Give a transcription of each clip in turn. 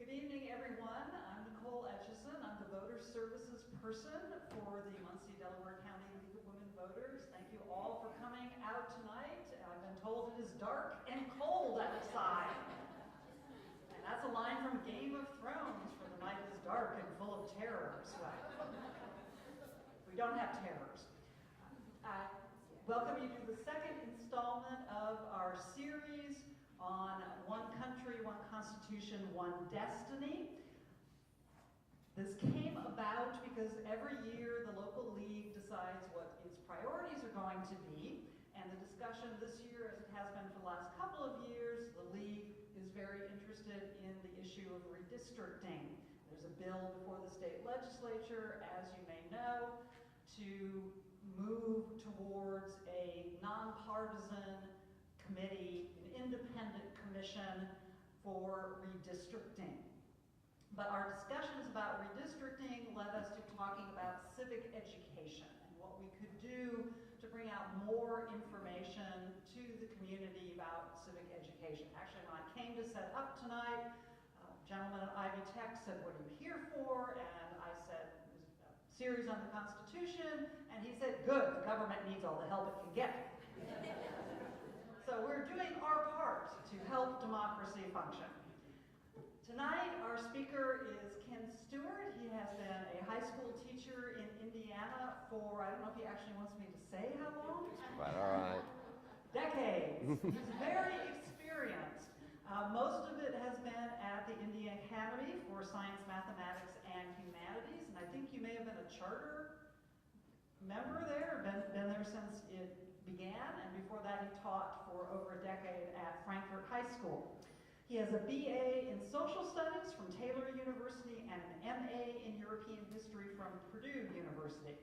Good evening, everyone. I'm Nicole Etchison. I'm the Voter Services person for the Muncie, Delaware County League of Women Voters. Thank you all for coming out tonight. I've been told it is dark and cold outside. And that's a line from Game of Thrones, for the night is dark and full of terrors. Well, we don't have terrors. I welcome you to the second installment of our series on One Country, One Constitution, One Destiny. This came about because every year the local league decides what its priorities are going to be, and the discussion this year, as it has been for the last couple of years, the league is very interested in the issue of redistricting. There's a bill before the state legislature, as you may know, to move towards a nonpartisan committee, an independent commission for redistricting. But our discussions about redistricting led us to talking about civic education and what we could do to bring out more information to the community about civic education. Actually, when I came to set up tonight, a gentleman at Ivy Tech said, "What are you here for?" And I said, "There's a series on the Constitution." And he said, "Good, the government needs all the help it can get." So we're doing our part to help democracy function. Tonight, our speaker is Ken Stewart. He has been a high school teacher in Indiana for, I don't know if he actually wants me to say how long? Right, all right. Decades. He's very experienced. Most of it has been at the Indiana Academy for Science, Mathematics, and Humanities, and I think you may have been a charter member there, been there since it began, and before that he taught for over a decade at Frankfurt High School. He has a BA in Social Studies from Taylor University and an MA in European History from Purdue University.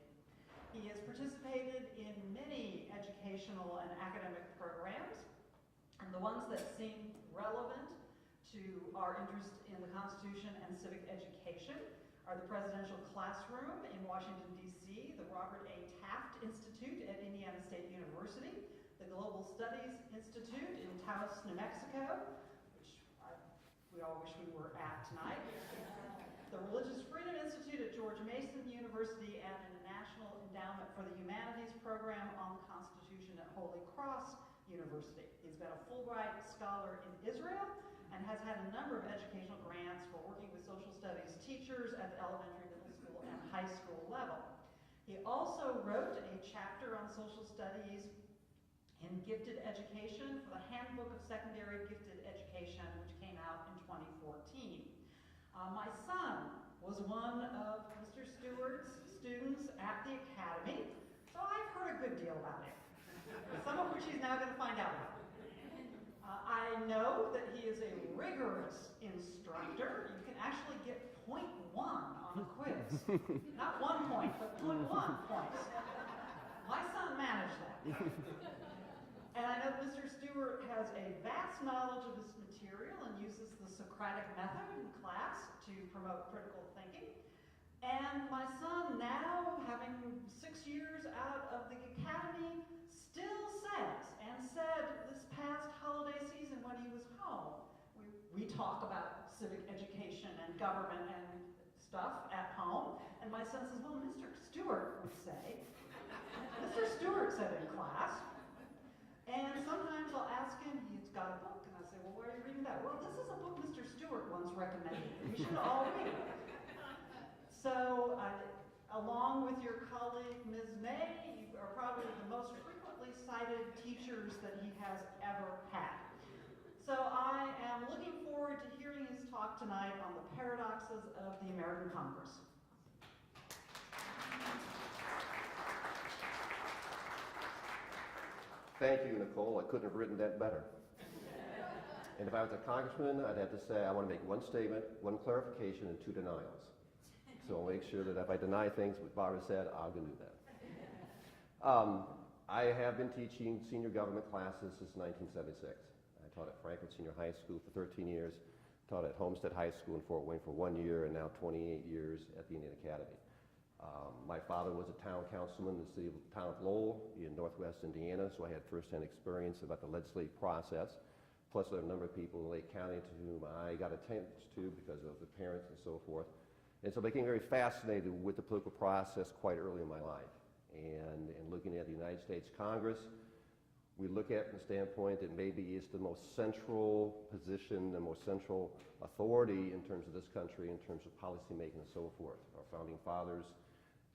He has participated in many educational and academic programs, and the ones that seem relevant to our interest in the Constitution and civic education are the Presidential Classroom in Washington, D.C., the Robert A. Taft Institute at Indiana State University, the Global Studies Institute in Taos, New Mexico, which we all wish we were at tonight, the Religious Freedom Institute at George Mason University, and the National Endowment for the Humanities Program on the Constitution at Holy Cross University. He's been a Fulbright Scholar in Israel and has had a number of educational grants for working with social studies teachers at the elementary, middle school, and high school level. He also wrote a chapter on social studies in gifted education for the Handbook of Secondary Gifted Education, which came out in 2014. My son was one of Mr. Stewart's students at the Academy, so I've heard a good deal about it, some of which he's now going to find out about. I know that he is a rigorous instructor. You can actually get 0.1 on a quiz. Not 1 point, but 0.1 points. My son managed that. And I know Mr. Stewart has a vast knowledge of this material and uses the Socratic method in class to promote critical thinking. And my son, now having 6 years out of the Academy, still says, and said this past holiday season when he was home, we talk about civic education and government and stuff at home, and my son says, "Well, Mr. Stewart would say," Mr. Stewart said in class, and sometimes I'll ask him, he's got a book, and I say, "Well, why are you reading that?" "Well, this is a book Mr. Stewart once recommended. We should all read it." So, along with your colleague, Ms. May, you are probably the most frequently cited teachers that he has ever had. So I am looking forward to hearing his talk tonight on the paradoxes of the American Congress. Thank you, Nicole. I couldn't have written that better. And if I was a congressman, I'd have to say I want to make one statement, one clarification, and 2 denials. So I'll make sure that if I deny things what Barbara said, I'm going to do that. I have been teaching senior government classes since 1976. I taught at Franklin Senior High School for 13 years, taught at Homestead High School in Fort Wayne for 1 year, and now 28 years at the Indiana Academy. My father was a town councilman in the city of town of Lowell in northwest Indiana, so I had firsthand experience about the legislative process. plus a number of people in Lake County to whom I got attached to because of the parents and so forth. And so I became very fascinated with the political process quite early in my life. And looking at the United States Congress, we look at it from the standpoint that maybe it's the most central position, the most central authority in terms of this country, in terms of policymaking and so forth. Our founding fathers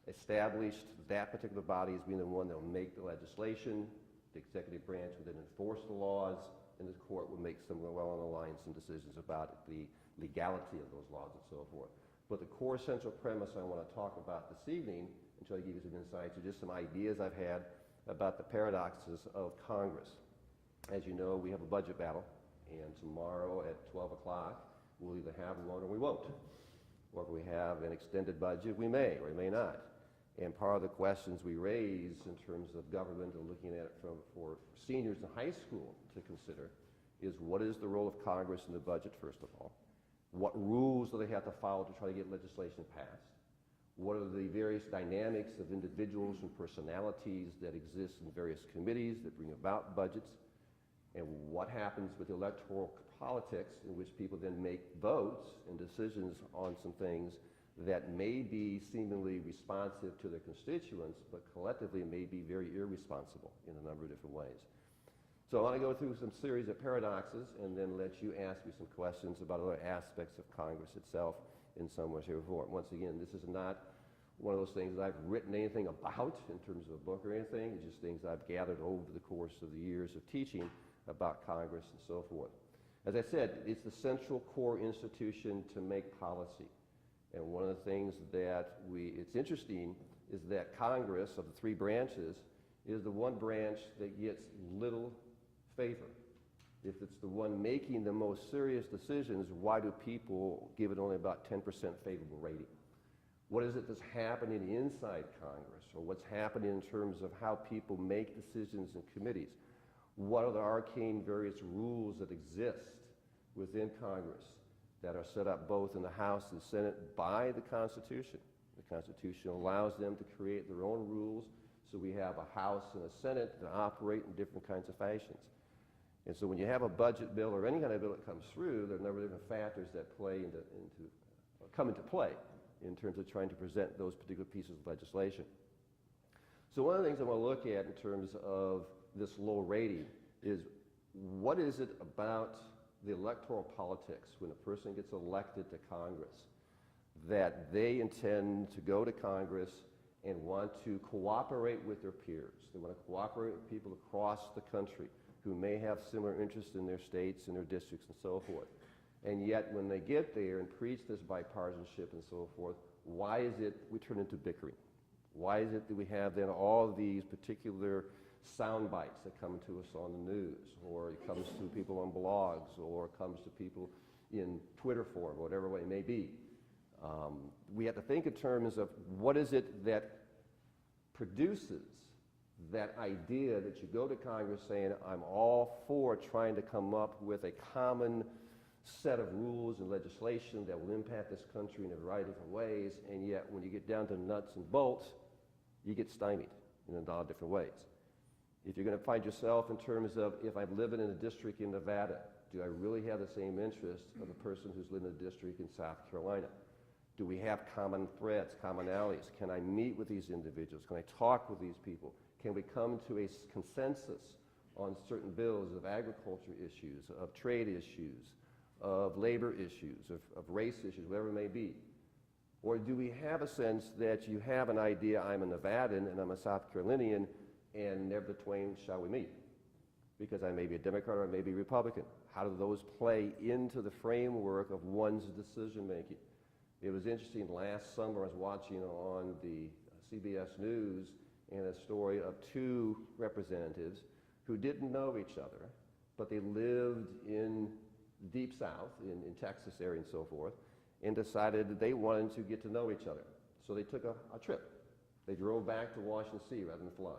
established that particular body as being the one that will make the legislation, the executive branch would then enforce the laws, and the court would make some well-aligned some decisions about the legality of those laws and so forth. But the core central premise I want to talk about this evening, and try to give you some insights, are just some ideas I've had about the paradoxes of Congress. As you know, we have a budget battle, and tomorrow at 12 o'clock, we'll either have one or we won't. Or if we have an extended budget, we may or we may not. And part of the questions we raise in terms of government and looking at it for seniors in high school to consider is what is the role of Congress in the budget, first of all? What rules do they have to follow to try to get legislation passed? What are the various dynamics of individuals and personalities that exist in various committees that bring about budgets? And what happens with electoral politics in which people then make votes and decisions on some things that may be seemingly responsive to their constituents, but collectively may be very irresponsible in a number of different ways. So I want to go through some series of paradoxes and then let you ask me some questions about other aspects of Congress itself in some way, shape, or form. Once again, this is not one of those things that I've written anything about in terms of a book or anything. It's just things I've gathered over the course of the years of teaching about Congress and so forth. As I said, it's the central core institution to make policy. And one of the things that it's interesting is that Congress, of the three branches, is the one branch that gets little favor. If it's the one making the most serious decisions, why do people give it only about 10% favorable rating? What is it that's happening inside Congress, or what's happening in terms of how people make decisions in committees? What are the arcane various rules that exist within Congress that are set up both in the House and Senate by the Constitution? The Constitution allows them to create their own rules, so we have a House and a Senate that operate in different kinds of fashions. And so when you have a budget bill or any kind of bill that comes through, there are a number of different factors that come into play in terms of trying to present those particular pieces of legislation. So one of the things I want to look at in terms of this low rating is what is it about the electoral politics when a person gets elected to Congress that they intend to go to Congress and want to cooperate with their peers. They want to cooperate with people across the country who may have similar interests in their states and their districts and so forth. And yet when they get there and preach this bipartisanship and so forth, why is it we turn into bickering? Why is it that we have then all these particular sound bites that come to us on the news, or it comes to people on blogs, or it comes to people in Twitter form, whatever way it may be? We have to think in terms of what is it that produces that idea that you go to Congress saying, I'm all for trying to come up with a common set of rules and legislation that will impact this country in a variety of different ways, and yet when you get down to nuts and bolts, you get stymied in a lot of different ways. If you're going to find yourself in terms of, if I'm living in a district in Nevada, do I really have the same interest of a person who's living in a district in South Carolina? Do we have common threads, commonalities? Can I meet with these individuals? Can I talk with these people? Can we come to a consensus on certain bills of agriculture issues, of trade issues, of labor issues, of race issues, whatever it may be? Or do we have a sense that you have an idea, I'm a Nevadan and I'm a South Carolinian, and never the twain shall we meet? Because I may be a Democrat or I may be a Republican. How do those play into the framework of one's decision making? It was interesting, last summer I was watching on the CBS News and a story of two representatives who didn't know each other, but they lived in Deep South, in Texas area and so forth, and decided that they wanted to get to know each other. So they took a trip. They drove back to Washington, D.C. rather than fly.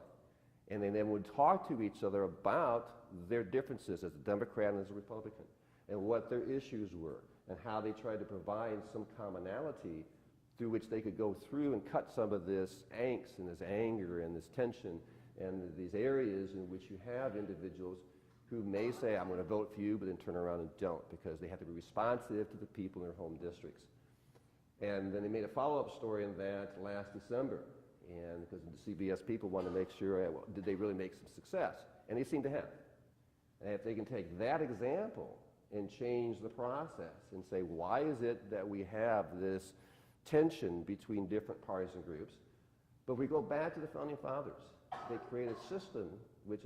And they then would talk to each other about their differences as a Democrat and as a Republican, and what their issues were, and how they tried to provide some commonality through which they could go through and cut some of this angst and this anger and this tension and these areas in which you have individuals who may say, I'm going to vote for you, but then turn around and don't, because they have to be responsive to the people in their home districts. And then they made a follow-up story on that last December, and because the CBS people wanted to make sure, well, did they really make some success? And they seem to have. And if they can take that example and change the process and say, why is it that we have this tension between different parties and groups? But we go back to the Founding Fathers. They created a system which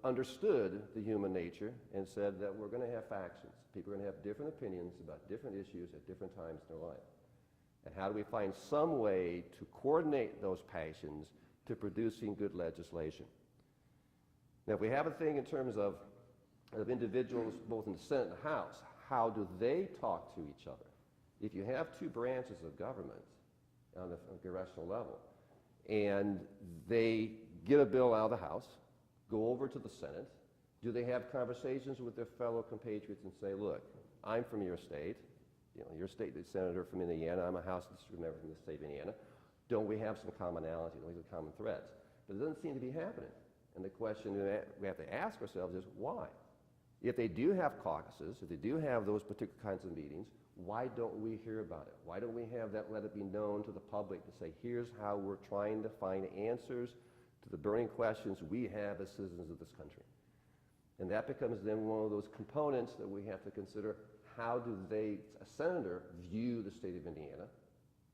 understood the human nature and said that we're going to have factions. People are going to have different opinions about different issues at different times in their life. And how do we find some way to coordinate those passions to producing good legislation? Now, if we have a thing in terms of individuals both in the Senate and the House, how do they talk to each other? If you have two branches of government on the congressional level, and they get a bill out of the House, go over to the Senate, do they have conversations with their fellow compatriots and say, look, I'm from your state, your state senator from Indiana, I'm a House district member from the state of Indiana, don't we have some commonality, don't we have common threads? But it doesn't seem to be happening. And the question we have to ask ourselves is why? If they do have caucuses, if they do have those particular kinds of meetings, why don't we hear about it? Why don't we have that, let it be known to the public to say, here's how we're trying to find answers to the burning questions we have as citizens of this country. And that becomes then one of those components that we have to consider. How do a senator view the state of Indiana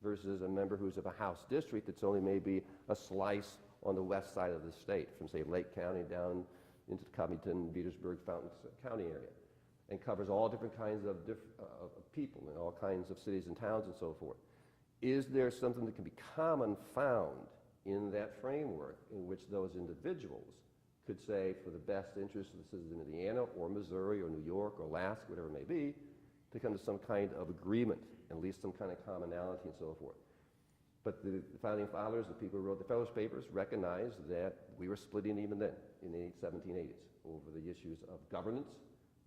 versus a member who's of a House district that's only maybe a slice on the west side of the state, from say Lake County down into the Covington, Petersburg, Fountain County area, and covers all different kinds of people in all kinds of cities and towns and so forth. Is there something that can be common found in that framework in which those individuals could say, for the best interest of the citizens of Indiana or Missouri or New York or Alaska, whatever it may be, to come to some kind of agreement, at least some kind of commonality and so forth. But the Founding Fathers, the people who wrote the Fellowship Papers, recognized that we were splitting even then in the 1780s over the issues of governance,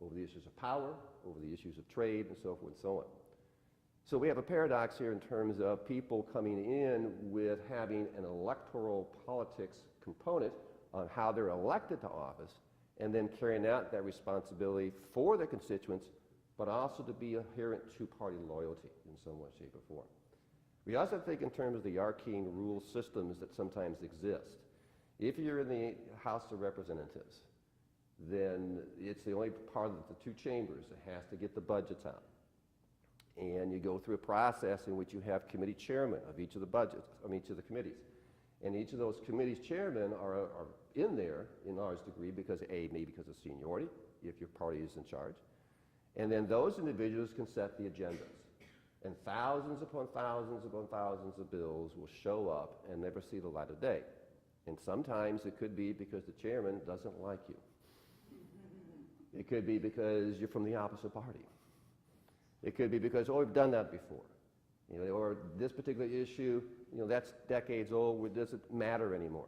over the issues of power, over the issues of trade, and so forth and so on. So we have a paradox here in terms of people coming in with having an electoral politics component on how they're elected to office, and then carrying out that responsibility for their constituents, but also to be adherent to party loyalty in some way, shape, or form. We also think in terms of the arcane rule systems that sometimes exist. If you're in the House of Representatives, then it's the only part of the two chambers that has to get the budgets out. And you go through a process in which you have committee chairmen of each of the budgets, of each of the committees. And each of those committees chairmen are in there in large degree because maybe because of seniority, if your party is in charge. And then those individuals can set the agendas. And thousands upon thousands upon thousands of bills will show up and never see the light of day. And sometimes it could be because the chairman doesn't like you. It could be because you're from the opposite party. It could be because, oh, we've done that before. Or this particular issue, that's decades old, it doesn't matter anymore.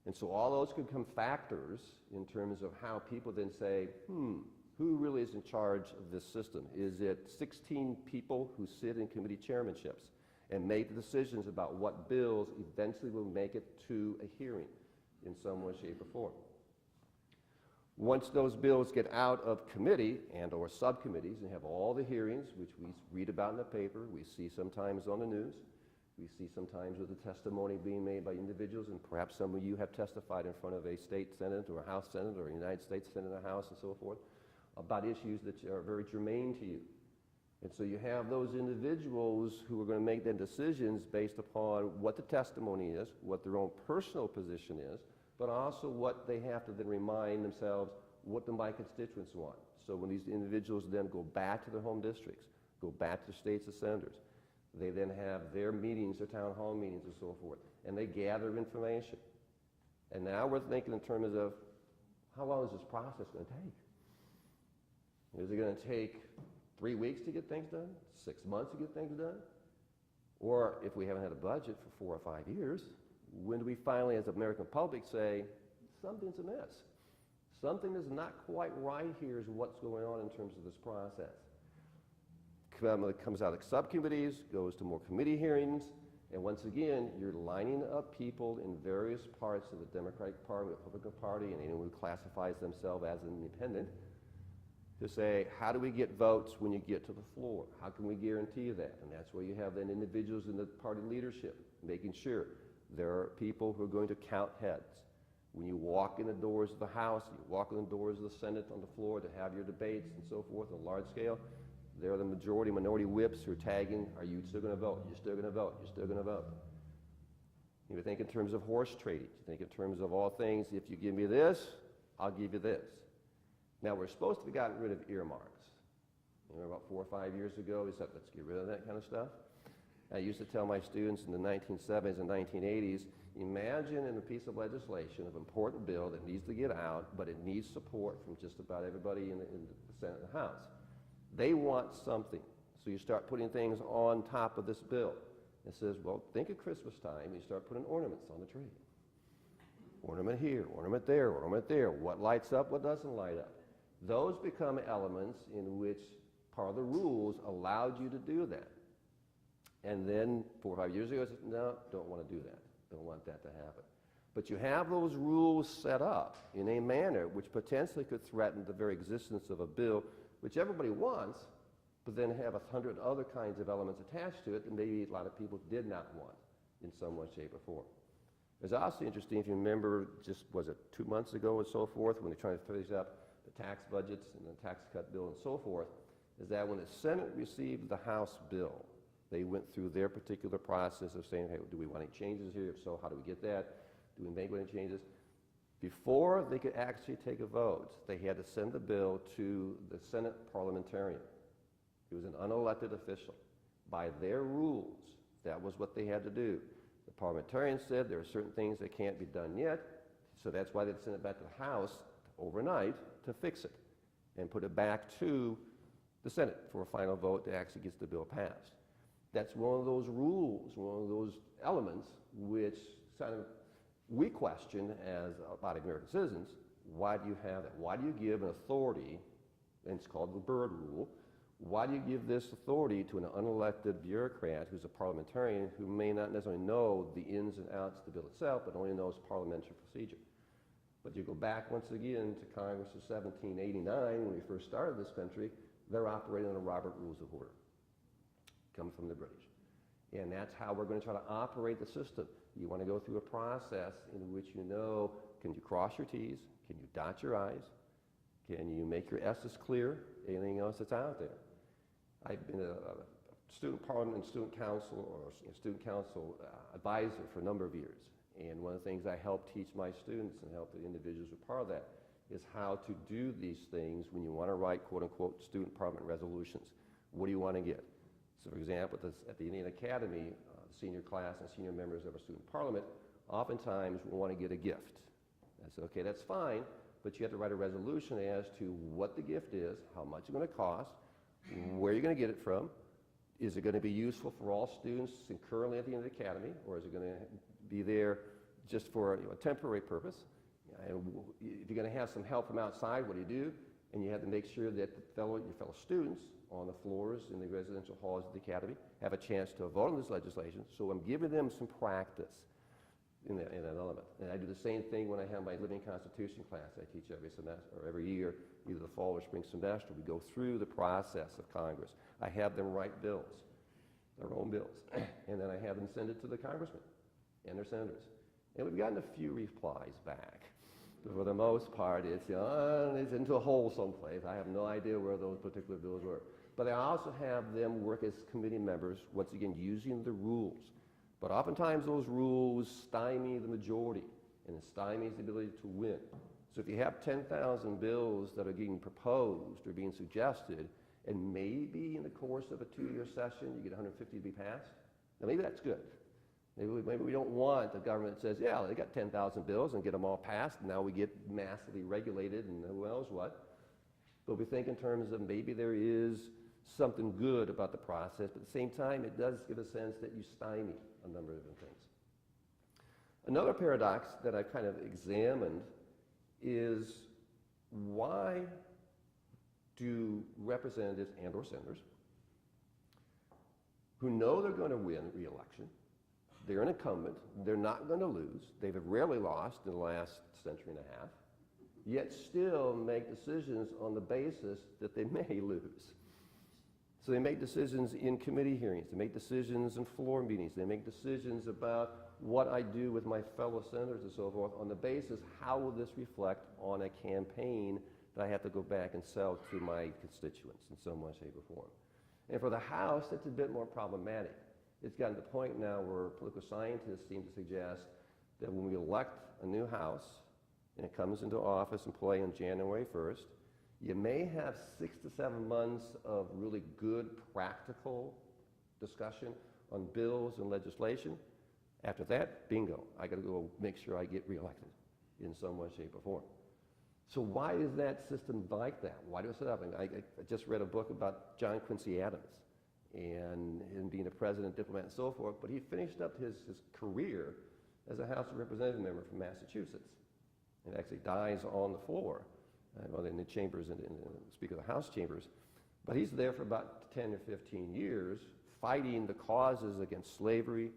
And so all those could become factors in terms of how people then say, who really is in charge of this system? Is it 16 people who sit in committee chairmanships and make the decisions about what bills eventually will make it to a hearing in some way, shape, or form? Once those bills get out of committee and or subcommittees and have all the hearings, which we read about in the paper, we see sometimes on the news, we see sometimes with the testimony being made by individuals, and perhaps some of you have testified in front of a state senate or a House Senate or a United States Senate or House and so forth, about issues that are very germane to you. And so you have those individuals who are going to make their decisions based upon what the testimony is, what their own personal position is, but also what they have to then remind themselves, what do my constituents want? So when these individuals then go back to their home districts, go back to the states of senators, they then have their meetings, their town hall meetings and so forth, and they gather information. And now we're thinking in terms of, how long is this process going to take? Is it going to take 3 weeks to get things done? 6 months to get things done? Or if we haven't had a budget for 4 or 5 years, when do we finally, as the American public, say, something's amiss? Something is not quite right here is what's going on in terms of this process. It comes out of subcommittees, goes to more committee hearings, And once again, you're lining up people in various parts of the Democratic Party, Republican Party, and anyone who classifies themselves as an independent, to say, how do we get votes when you get to the floor? How can we guarantee that? And that's where you have then individuals in the party leadership making sure there are people who are going to count heads. When you walk in the doors of the House, you walk in the doors of the Senate on the floor to have your debates and so forth on a large scale, there are the majority, minority whips who are tagging, are you still going to vote? You're still going to vote. You're still going to vote. You think in terms of horse trading. You think in terms of all things, if you give me this, I'll give you this. Now, we're supposed to have gotten rid of earmarks. You know, about 4 or 5 years ago, we said, let's get rid of that kind of stuff. I used to tell my students in the 1970s and 1980s, imagine in a piece of legislation of an important bill that needs to get out, but it needs support from just about everybody in the Senate and the House. They want something. So you start putting things on top of this bill. It says, well, think of Christmas time, you start putting ornaments on the tree. Ornament here, ornament there, ornament there. What lights up, what doesn't light up? Those become elements in which part of the rules allowed you to do that. And then 4 or 5 years ago, I said, no, don't want to do that. Don't want that to happen. But you have those rules set up in a manner which potentially could threaten the very existence of a bill which everybody wants, but then have 100 other kinds of elements attached to it that maybe a lot of people did not want in some way, shape, or form. It's also interesting, if you remember, just was it 2 months ago or so forth, when they're trying to finish up the tax budgets and the tax cut bill and so forth, is that when the Senate received the House bill, they went through their particular process of saying, hey, do we want any changes here? If so, how do we get that? Do we make any changes? Before they could actually take a vote, they had to send the bill to the Senate parliamentarian. He was an unelected official. By their rules, that was what they had to do. The parliamentarian said there are certain things that can't be done yet, so that's why they sent it back to the House overnight to fix it and put it back to the Senate for a final vote that actually gets the bill passed. That's one of those rules, one of those elements which kind of we question as a body of American citizens. Why do you have that? Why do you give an authority, and it's called the Byrd Rule, why do you give this authority to an unelected bureaucrat who's a parliamentarian who may not necessarily know the ins and outs of the bill itself, but only knows parliamentary procedure? But you go back once again to Congress of 1789, when we first started this country, they're operating on a Robert Rules of Order, come from the British. And that's how we're going to try to operate the system. You want to go through a process in which you know, can you cross your T's? Can you dot your I's? Can you make your S's clear? Anything else that's out there? I've been a student parliament and student council or student council advisor for a number of years. And one of the things I help teach my students and help the individuals who are part of that is how to do these things when you want to write quote-unquote student parliament resolutions. What do you want to get? So for example, at the Indian Academy, senior class and senior members of our student parliament, oftentimes we want to get a gift. I said, okay, that's fine, but you have to write a resolution as to what the gift is, how much it's going to cost, where you're going to get it from, is it going to be useful for all students currently at the Indian Academy, or is it going to be there just for a temporary purpose? And if you're going to have some help from outside, what do you do? And you have to make sure that your fellow students on the floors in the residential halls of the Academy have a chance to vote on this legislation, so I'm giving them some practice in that element. And I do the same thing when I have my Living Constitution class I teach every semester, or every year, either the fall or spring semester. We go through the process of Congress. I have them write bills, their own bills, and then I have them send it to the congressmen and their senators. And we've gotten a few replies back. But for the most part, it's into a hole someplace. I have no idea where those particular bills were. But I also have them work as committee members, once again, using the rules. But oftentimes those rules stymie the majority, and it stymies the ability to win. So if you have 10,000 bills that are being proposed or being suggested, and maybe in the course of a 2-year session you get 150 to be passed, now maybe that's good. Maybe we don't want a government that says, yeah, they got 10,000 bills and get them all passed, and now we get massively regulated and who knows what. But we think in terms of maybe there is something good about the process, but at the same time it does give a sense that you stymie a number of different things. Another paradox that I've kind of examined is why do representatives and or senators who know they're going to win re-election They're an incumbent. They're not going to lose. They've rarely lost in the last century and a half, yet still make decisions on the basis that they may lose. So they make decisions in committee hearings. They make decisions in floor meetings. They make decisions about what I do with my fellow senators and so forth on the basis, how will this reflect on a campaign that I have to go back and sell to my constituents in some way, shape, or form. And for the House, it's a bit more problematic. It's gotten to the point now where political scientists seem to suggest that when we elect a new House and it comes into office and play on January 1st, you may have 6 to 7 months of really good practical discussion on bills and legislation. After that, bingo, I got to go make sure I get reelected in some way, shape, or form. So why is that system like that? Why do it set up? And I just read a book about John Quincy Adams and him being a president, diplomat, and so forth, but he finished up his career as a House of Representatives member from Massachusetts and actually dies on the floor, well, in the chambers, in the Speaker of the House chambers. But he's there for about 10 or 15 years fighting the causes against slavery.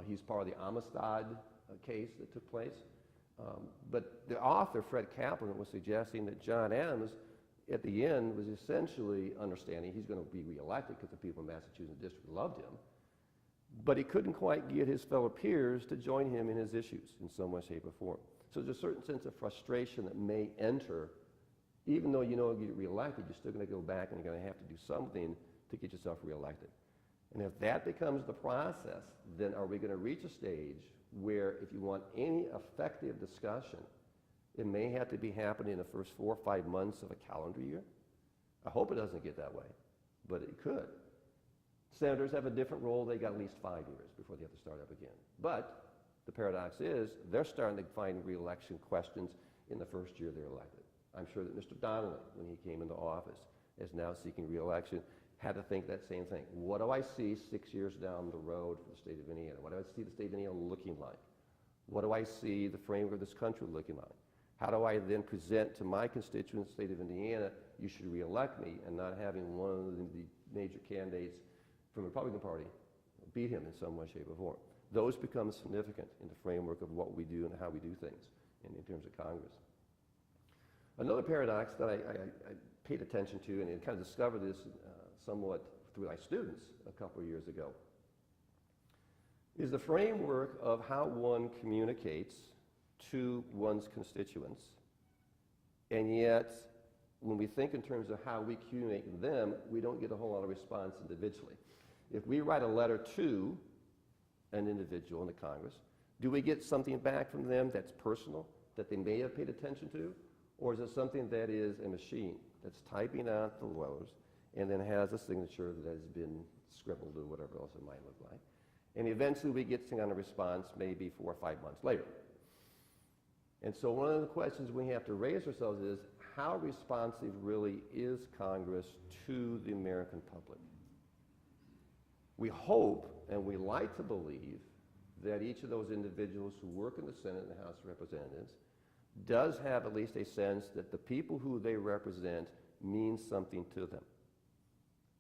He's part of the Amistad case that took place. But the author, Fred Kaplan, was suggesting that John Adams, at the end, was essentially understanding he's going to be reelected because the people in Massachusetts district loved him, but he couldn't quite get his fellow peers to join him in his issues in some way, shape, or form. So there's a certain sense of frustration that may enter, even though you know you get reelected, you're still going to go back and you're going to have to do something to get yourself reelected. And if that becomes the process, then are we going to reach a stage where if you want any effective discussion, it may have to be happening in the first 4 or 5 months of a calendar year? I hope it doesn't get that way, but it could. Senators have a different role. They got at least 5 years before they have to start up again. But the paradox is they're starting to find re-election questions in the first year they're elected. I'm sure that Mr. Donnelly, when he came into office, is now seeking re-election, had to think that same thing. What do I see 6 years down the road for the state of Indiana? What do I see the state of Indiana looking like? What do I see the framework of this country looking like? How do I then present to my constituents, state of Indiana, you should re-elect me, and not having one of the major candidates from the Republican Party beat him in some way, shape, or form? Those become significant in the framework of what we do and how we do things in terms of Congress. Another paradox that I paid attention to, and I kind of discovered this somewhat through my students a couple of years ago, is the framework of how one communicates to one's constituents. And yet, when we think in terms of how we communicate with them, we don't get a whole lot of response individually. If we write a letter to an individual in the Congress, do we get something back from them that's personal, that they may have paid attention to? Or is it something that is a machine that's typing out the letters and then has a signature that has been scribbled or whatever else it might look like? And eventually we get some kind of response maybe 4 or 5 months later. And so one of the questions we have to raise ourselves is, how responsive really is Congress to the American public? We hope and we like to believe that each of those individuals who work in the Senate and the House of Representatives does have at least a sense that the people who they represent mean something to them.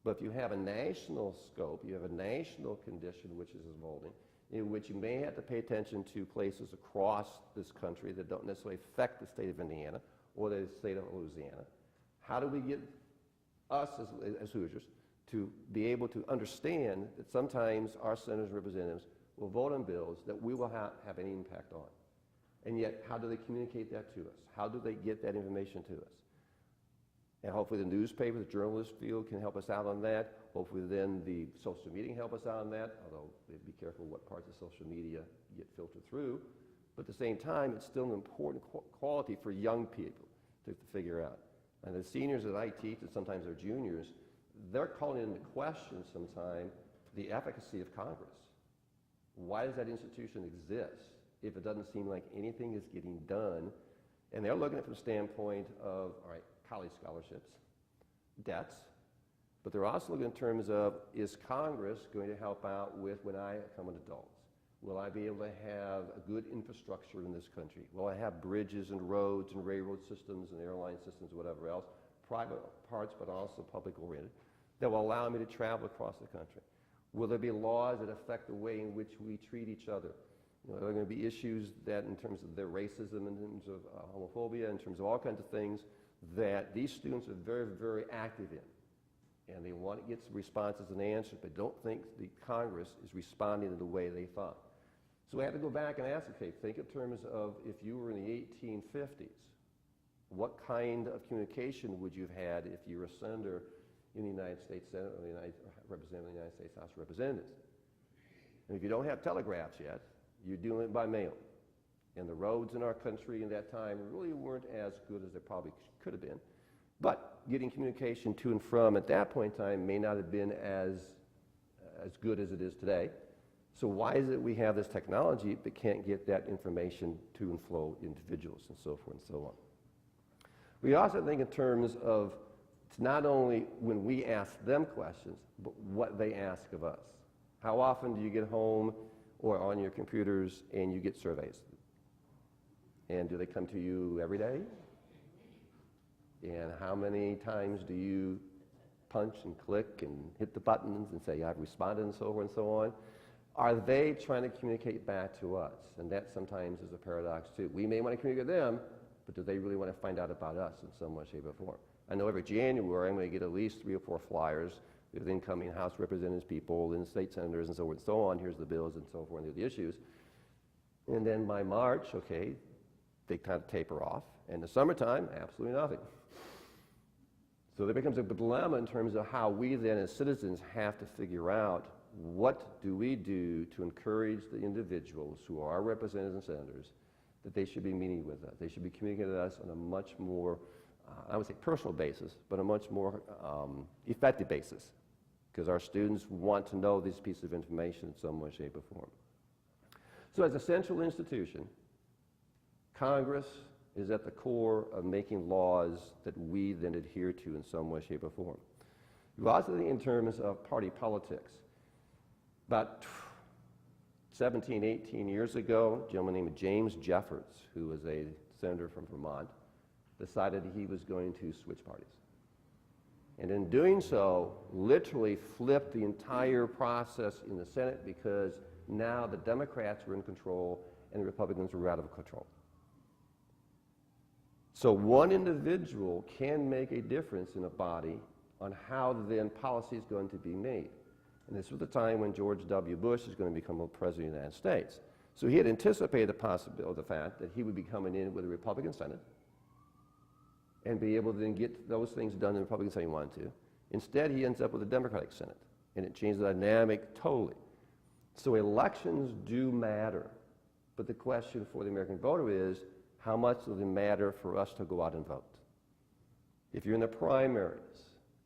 But if you have a national scope, you have a national condition which is evolving, in which you may have to pay attention to places across this country that don't necessarily affect the state of Indiana or the state of Louisiana, how do we get us as Hoosiers to be able to understand that sometimes our senators and representatives will vote on bills that we will have any impact on? And yet, how do they communicate that to us? How do they get that information to us? And hopefully the newspaper, the journalist field can help us out on that. Hopefully then the social media can help us out on that, although be careful what parts of social media get filtered through. But at the same time, it's still an important quality for young people to figure out. And the seniors that I teach, and sometimes they're juniors, they're calling into question sometimes the efficacy of Congress. Why does that institution exist if it doesn't seem like anything is getting done? And they're looking at it from the standpoint of, all right, college scholarships, debts, but they're also looking in terms of, is Congress going to help out with when I become an adult? Will I be able to have a good infrastructure in this country? Will I have bridges and roads and railroad systems and airline systems, whatever else, private parts but also public oriented, that will allow me to travel across the country? Will there be laws that affect the way in which we treat each other? Are there going to be issues that in terms of their racism, in terms of homophobia, in terms of all kinds of things that these students are very, very active in? And they want to get some responses and answers, but don't think the Congress is responding in the way they thought. So we have to go back and ask, okay, think in terms of if you were in the 1850s, what kind of communication would you have had if you were a senator in the United States Senate or the representative in the United States House of Representatives? And if you don't have telegraphs yet, you're doing it by mail. And the roads in our country in that time really weren't as good as they probably could have been. But getting communication to and from at that point in time may not have been as good as it is today. So why is it we have this technology but can't get that information to and flow individuals and so forth and so on? We also think in terms of it's not only when we ask them questions, but what they ask of us. How often do you get home or on your computers and you get surveys? And do they come to you every day? And how many times do you punch and click and hit the buttons and say, I've responded and so forth and so on? Are they trying to communicate back to us? And that sometimes is a paradox too. We may want to communicate with them, but do they really want to find out about us in some way, shape, or form? I know every January I'm going to get at least 3 or 4 flyers with incoming House Representatives, people, and state senators, and so forth and so on. Here's the bills and so forth, and the issues. And then by March, okay, they kind of taper off. And in the summertime, absolutely nothing. So there becomes a dilemma in terms of how we then as citizens have to figure out what do we do to encourage the individuals who are our representatives and senators that they should be meeting with us. They should be communicating with us on a much more, I would say personal basis, but a much more effective basis, because our students want to know these pieces of information in some way, shape, or form. So as a central institution, Congress is at the core of making laws that we then adhere to in some way, shape, or form. You also think in terms of party politics. About 17, 18 years ago, a gentleman named James Jeffords, who was a senator from Vermont, decided he was going to switch parties. And in doing so, literally flipped the entire process in the Senate, because now the Democrats were in control and the Republicans were out of control. So one individual can make a difference in a body on how then policy is going to be made. And this was the time when George W. Bush is going to become the President of the United States. So he had anticipated the possibility, the fact that he would be coming in with a Republican Senate and be able to then get those things done in the Republican Senate he wanted to. Instead, he ends up with a Democratic Senate, and it changed the dynamic totally. So elections do matter, but the question for the American voter is, how much does it matter for us to go out and vote? If you're in the primaries,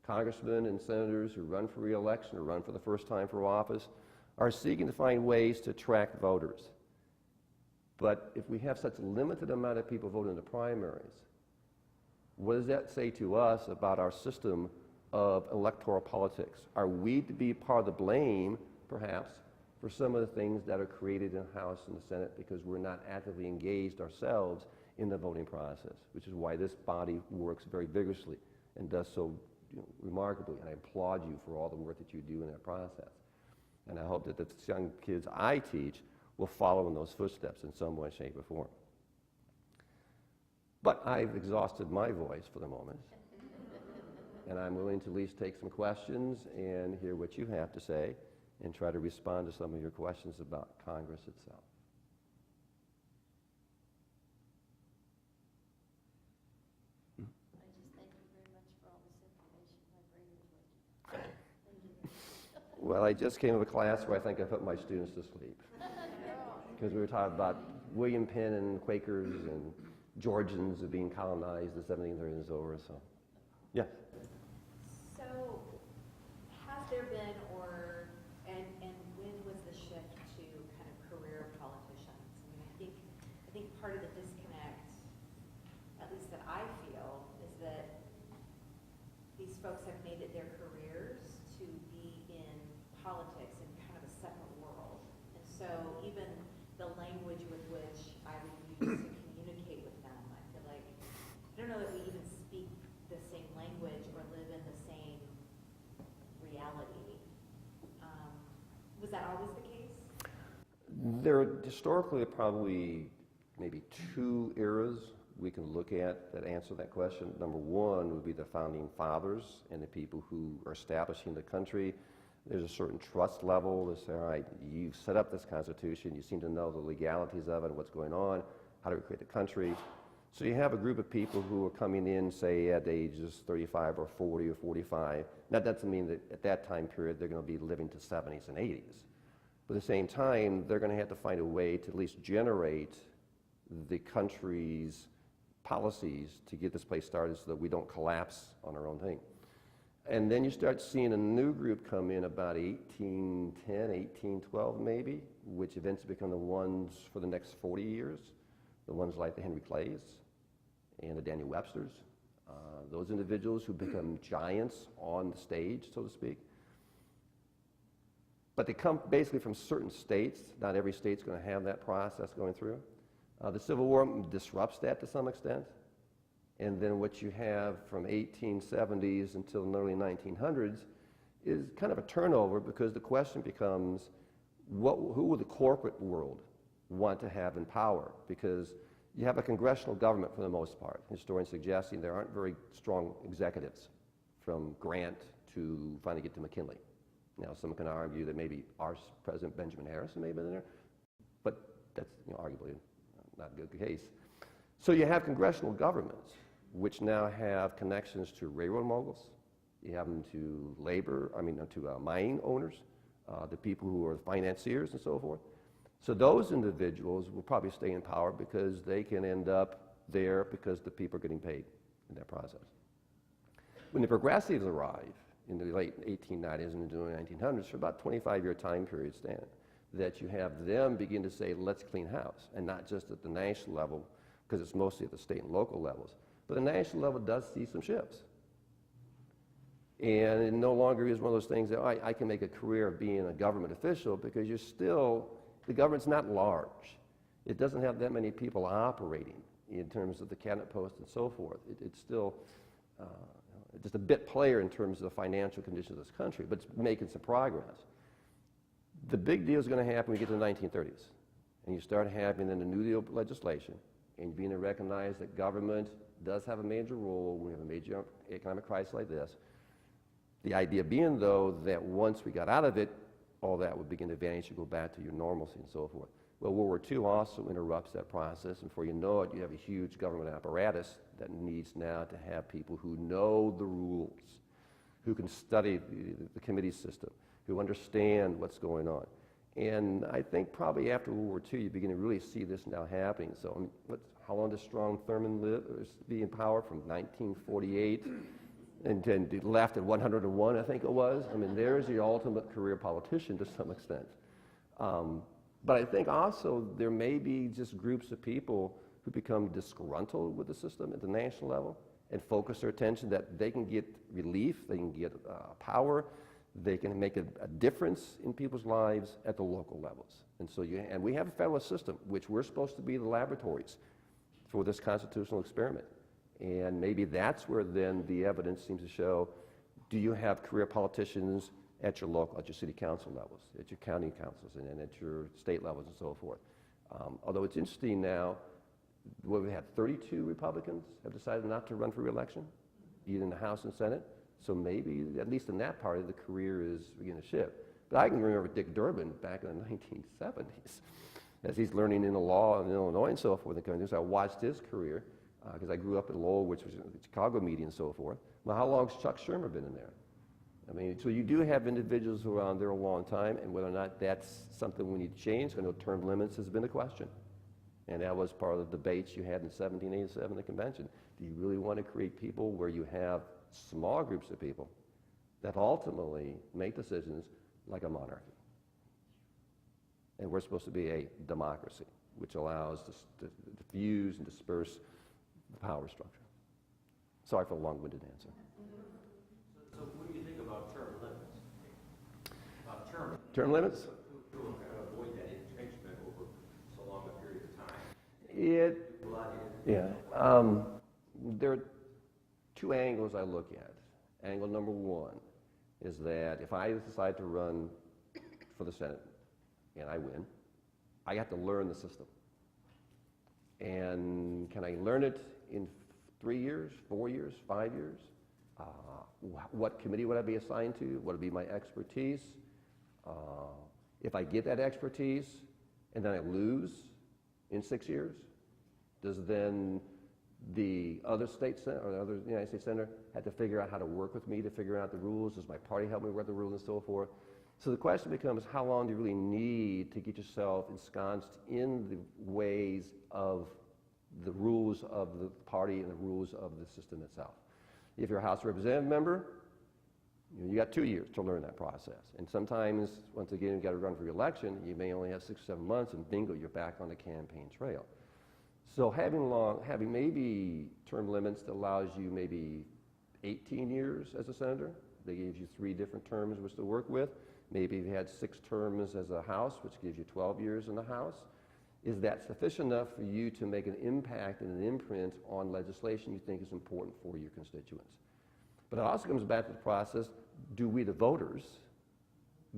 congressmen and senators who run for re-election or run for the first time for office are seeking to find ways to attract voters. But if we have such a limited amount of people voting in the primaries, what does that say to us about our system of electoral politics? Are we to be part of the blame, perhaps, for some of the things that are created in the House and the Senate because we're not actively engaged ourselves in the voting process, which is why this body works very vigorously and does so remarkably, and I applaud you for all the work that you do in that process. And I hope that the young kids I teach will follow in those footsteps in some way, shape, or form. But I've exhausted my voice for the moment, and I'm willing to at least take some questions and hear what you have to say and try to respond to some of your questions about Congress itself. I just thank you very much for all this information. My brain is working. Thank you. Well, I just came to a class where I think I put my students to sleep, because we were talking about William Penn and Quakers and Georgians of being colonized in the 1730s over, so. Yes? So, has there been, and when was the shift to kind of career politicians? I mean, I think part of the disconnect, at least that I feel, is that these folks have made it their careers to be in politics in kind of a separate world. And so even the language with which I would use to communicate with them, I feel like, I don't know that we even speak the same language or live in the same reality. There are historically probably maybe two eras we can look at that answer that question. Number one would be the founding fathers and the people who are establishing the country. There's a certain trust level. They say, all right, you've set up this Constitution. You seem to know the legalities of it and what's going on. How do we create the country? So you have a group of people who are coming in, say, at ages 35 or 40 or 45. That doesn't mean that at that time period they're going to be living to 70s and 80s. But at the same time, they're going to have to find a way to at least generate the country's policies to get this place started so that we don't collapse on our own thing. And then you start seeing a new group come in about 1810, 1812 maybe, which eventually become the ones for the next 40 years, the ones like the Henry Clays and the Daniel Websters, those individuals who become giants on the stage, so to speak. But they come basically from certain states. Not every state's going to have that process going through. The Civil War disrupts that to some extent. And then what you have from 1870s until the early 1900s is kind of a turnover, because the question becomes, who will the corporate world want to have in power? Because you have a congressional government for the most part. Historians suggesting there aren't very strong executives from Grant to finally get to McKinley. Now, some can argue that maybe our President Benjamin Harrison may have been in there, but that's arguably not a good case. So you have congressional governments which now have connections to railroad moguls. You have them to mining owners, the people who are financiers and so forth. So those individuals will probably stay in power because they can end up there because the people are getting paid in that process. When the progressives arrive in the late 1890s and into the 1900s, for about 25-year time period span, that you have them begin to say, let's clean house, and not just at the national level, because it's mostly at the state and local levels. But the national level does see some shifts. And it no longer is one of those things that I can make a career of being a government official, because the government's not large. It doesn't have that many people operating in terms of the cabinet post and so forth. It's still just a bit player in terms of the financial conditions of this country, but it's making some progress. The big deal is going to happen when we get to the 1930s, and you start having then the New Deal legislation, and being to recognize that government does have a major role when we have a major economic crisis like this. The idea being, though, that once we got out of it, all that would begin to vanish, you go back to your normalcy and so forth. Well, World War II also interrupts that process, and before you know it, you have a huge government apparatus that needs now to have people who know the rules, who can study the committee system, who understand what's going on. And I think probably after World War II, you begin to really see this now happening. So how long does Strom Thurmond be in power? From 1948 and then left at 101, I think it was. I mean, there's your ultimate career politician to some extent. But I think also there may be just groups of people who become disgruntled with the system at the national level and focus their attention that they can get relief, they can get power, they can make a difference in people's lives at the local levels. And so and we have a federal system, which we're supposed to be the laboratories for this constitutional experiment. And maybe that's where then the evidence seems to show, do you have career politicians at your local, at your city council levels, at your county councils, and at your state levels and so forth. Although it's interesting now, we had 32 Republicans have decided not to run for re-election, either in the House and Senate. So maybe, at least in that part of the career, is beginning to shift. But I can remember Dick Durbin back in the 1970s, as he's learning in the law in Illinois and so forth. So I watched his career, because I grew up in Lowell, which was the Chicago media and so forth. Well, how long has Chuck Schumer been in there? I mean, so you do have individuals who are on there a long time, and whether or not that's something we need to change. I know term limits has been a question, and that was part of the debates you had in 1787, the convention. Do you really want to create people where you have small groups of people that ultimately make decisions like a monarchy? And we're supposed to be a democracy, which allows to diffuse and disperse the power structure. Sorry for a long-winded answer. So what do you think about term limits? Term limits? Who will kind of avoid that entrenchment over so long a period of time? There are two angles I look at. Angle number one is that if I decide to run for the Senate and I win, I have to learn the system. And can I learn it in 3 years, 4 years, 5 years? What committee would I be assigned to? What would be my expertise? If I get that expertise and then I lose in 6 years, does then the other state senator or the other United States senator have to figure out how to work with me to figure out the rules? Does my party help me with the rules and so forth? So the question becomes, how long do you really need to get yourself ensconced in the ways of the rules of the party and the rules of the system itself? If you're a House Representative member, you got 2 years to learn that process. And sometimes, once again, you've got to run for re-election, you may only have 6 or 7 months, and bingo, you're back on the campaign trail. So having maybe term limits that allows you maybe 18 years as a senator, they gave you 3 different terms which to work with. Maybe you had 6 terms as a House, which gives you 12 years in the House. Is that sufficient enough for you to make an impact and an imprint on legislation you think is important for your constituents? But it also comes back to the process, do we, the voters,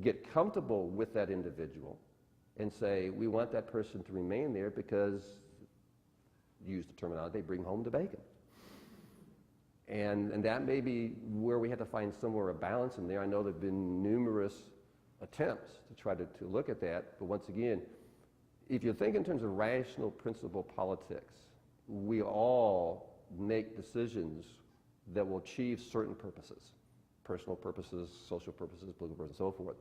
get comfortable with that individual and say, we want that person to remain there because, use the terminology, they bring home the bacon. And that may be where we have to find somewhere a balance in there. I know there have been numerous attempts to try to look at that, but once again, if you think in terms of rational principle politics, we all make decisions that will achieve certain purposes, personal purposes, social purposes, political purposes, and so forth.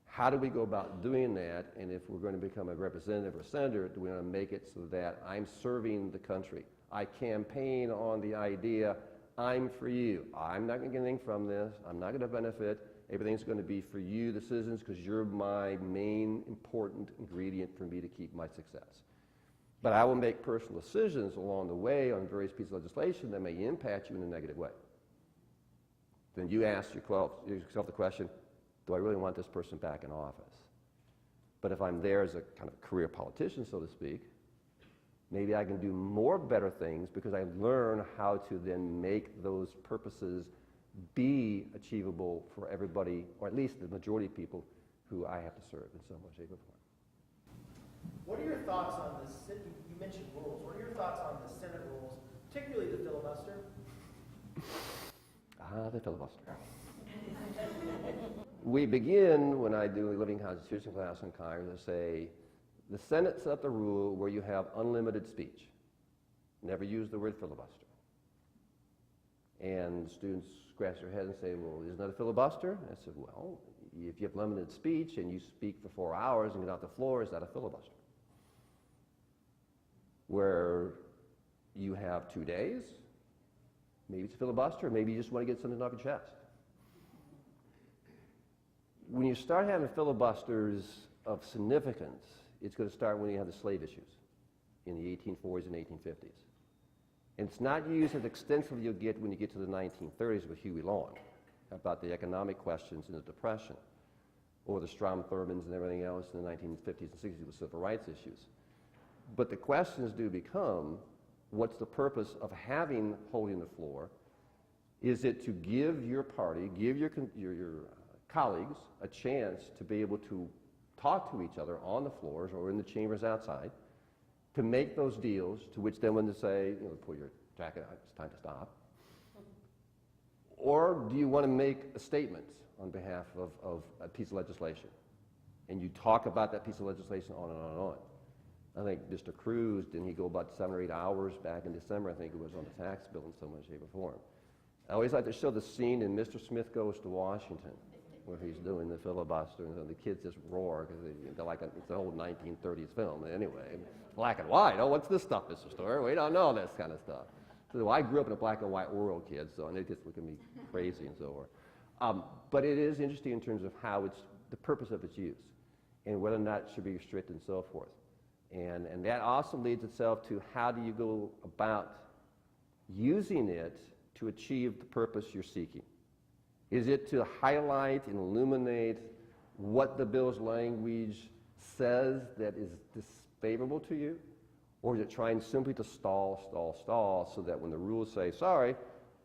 How do we go about doing that? And if we're going to become a representative or a senator, do we want to make it so that I'm serving the country? I campaign on the idea, I'm for you. I'm not going to get anything from this. I'm not going to benefit. Everything's going to be for you, the citizens, because you're my main important ingredient for me to keep my success. But I will make personal decisions along the way on various pieces of legislation that may impact you in a negative way. Then you ask yourself the question, do I really want this person back in office? But if I'm there as a kind of career politician, so to speak, maybe I can do more better things because I learn how to then make those purposes be achievable for everybody, or at least the majority of people who I have to serve in some way, shape, or form. What are your thoughts on this? You mentioned rules. What are your thoughts on the Senate rules, particularly the filibuster? The filibuster. We begin, when I do a Living Constitution class in Congress, to say, the Senate set up the rule where you have unlimited speech. Never use the word filibuster. And students scratch their head and say, well, isn't that a filibuster? I said, well, if you have limited speech and you speak for 4 hours and get off the floor, is that a filibuster? Where you have 2 days, maybe it's a filibuster, maybe you just want to get something off your chest. When you start having filibusters of significance, it's going to start when you have the slave issues in the 1840s and 1850s. And it's not used as extensively as you'll get when you get to the 1930s with Huey Long about the economic questions and the Depression, or the Strom-Thurmonds and everything else in the 1950s and 60s with civil rights issues. But the questions do become, what's the purpose of holding the floor? Is it to give your party, give your colleagues a chance to be able to talk to each other on the floors or in the chambers outside, to make those deals, to which then when they say, pull your jacket out, it's time to stop? Or do you want to make a statement on behalf of a piece of legislation? And you talk about that piece of legislation on and on and on. I think Mr. Cruz, didn't he go about 7 or 8 hours back in December, I think it was, on the tax bill in some way, shape, or form. I always like to show the scene in Mr. Smith Goes to Washington, where he's doing the filibuster, and the kids just roar, because they're like, it's an old 1930s film. Anyway, black and white. Oh, what's this stuff, Mr. Storer? We don't know this kind of stuff. So I grew up in a black and white world, kids, so and they just look at me crazy and so forth. But it is interesting in terms of how it's, the purpose of its use, and whether or not it should be restricted and so forth. And that also leads itself to how do you go about using it to achieve the purpose you're seeking. Is it to highlight and illuminate what the bill's language says that is disfavorable to you? Or is it trying simply to stall, so that when the rules say, sorry,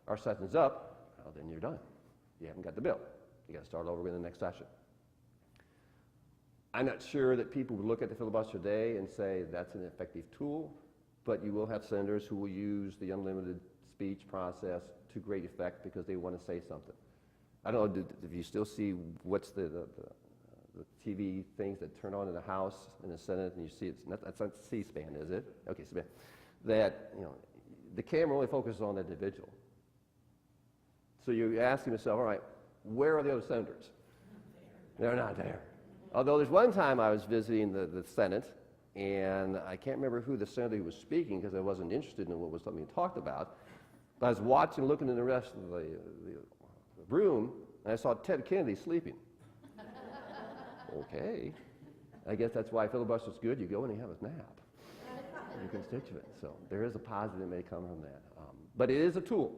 our session's up, well, then you're done. You haven't got the bill. You got to start over in the next session. I'm not sure that people would look at the filibuster today and say that's an effective tool, but you will have senators who will use the unlimited speech process to great effect because they want to say something. I don't know if you still see what's the TV things that turn on in the House and the Senate, and you see that's not C-SPAN, is it? Okay, C-SPAN. That, you know, the camera only focuses on that individual. So you're asking yourself, all right, where are the other senators? They're not there. Although there's one time I was visiting the Senate, and I can't remember who the senator who was speaking because I wasn't interested in what was being talked about. But I was watching, looking in the rest of the room, and I saw Ted Kennedy sleeping. Okay. I guess that's why filibuster's good. You go and you have a nap. Your constituent. So there is a positive that may come from that. But it is a tool.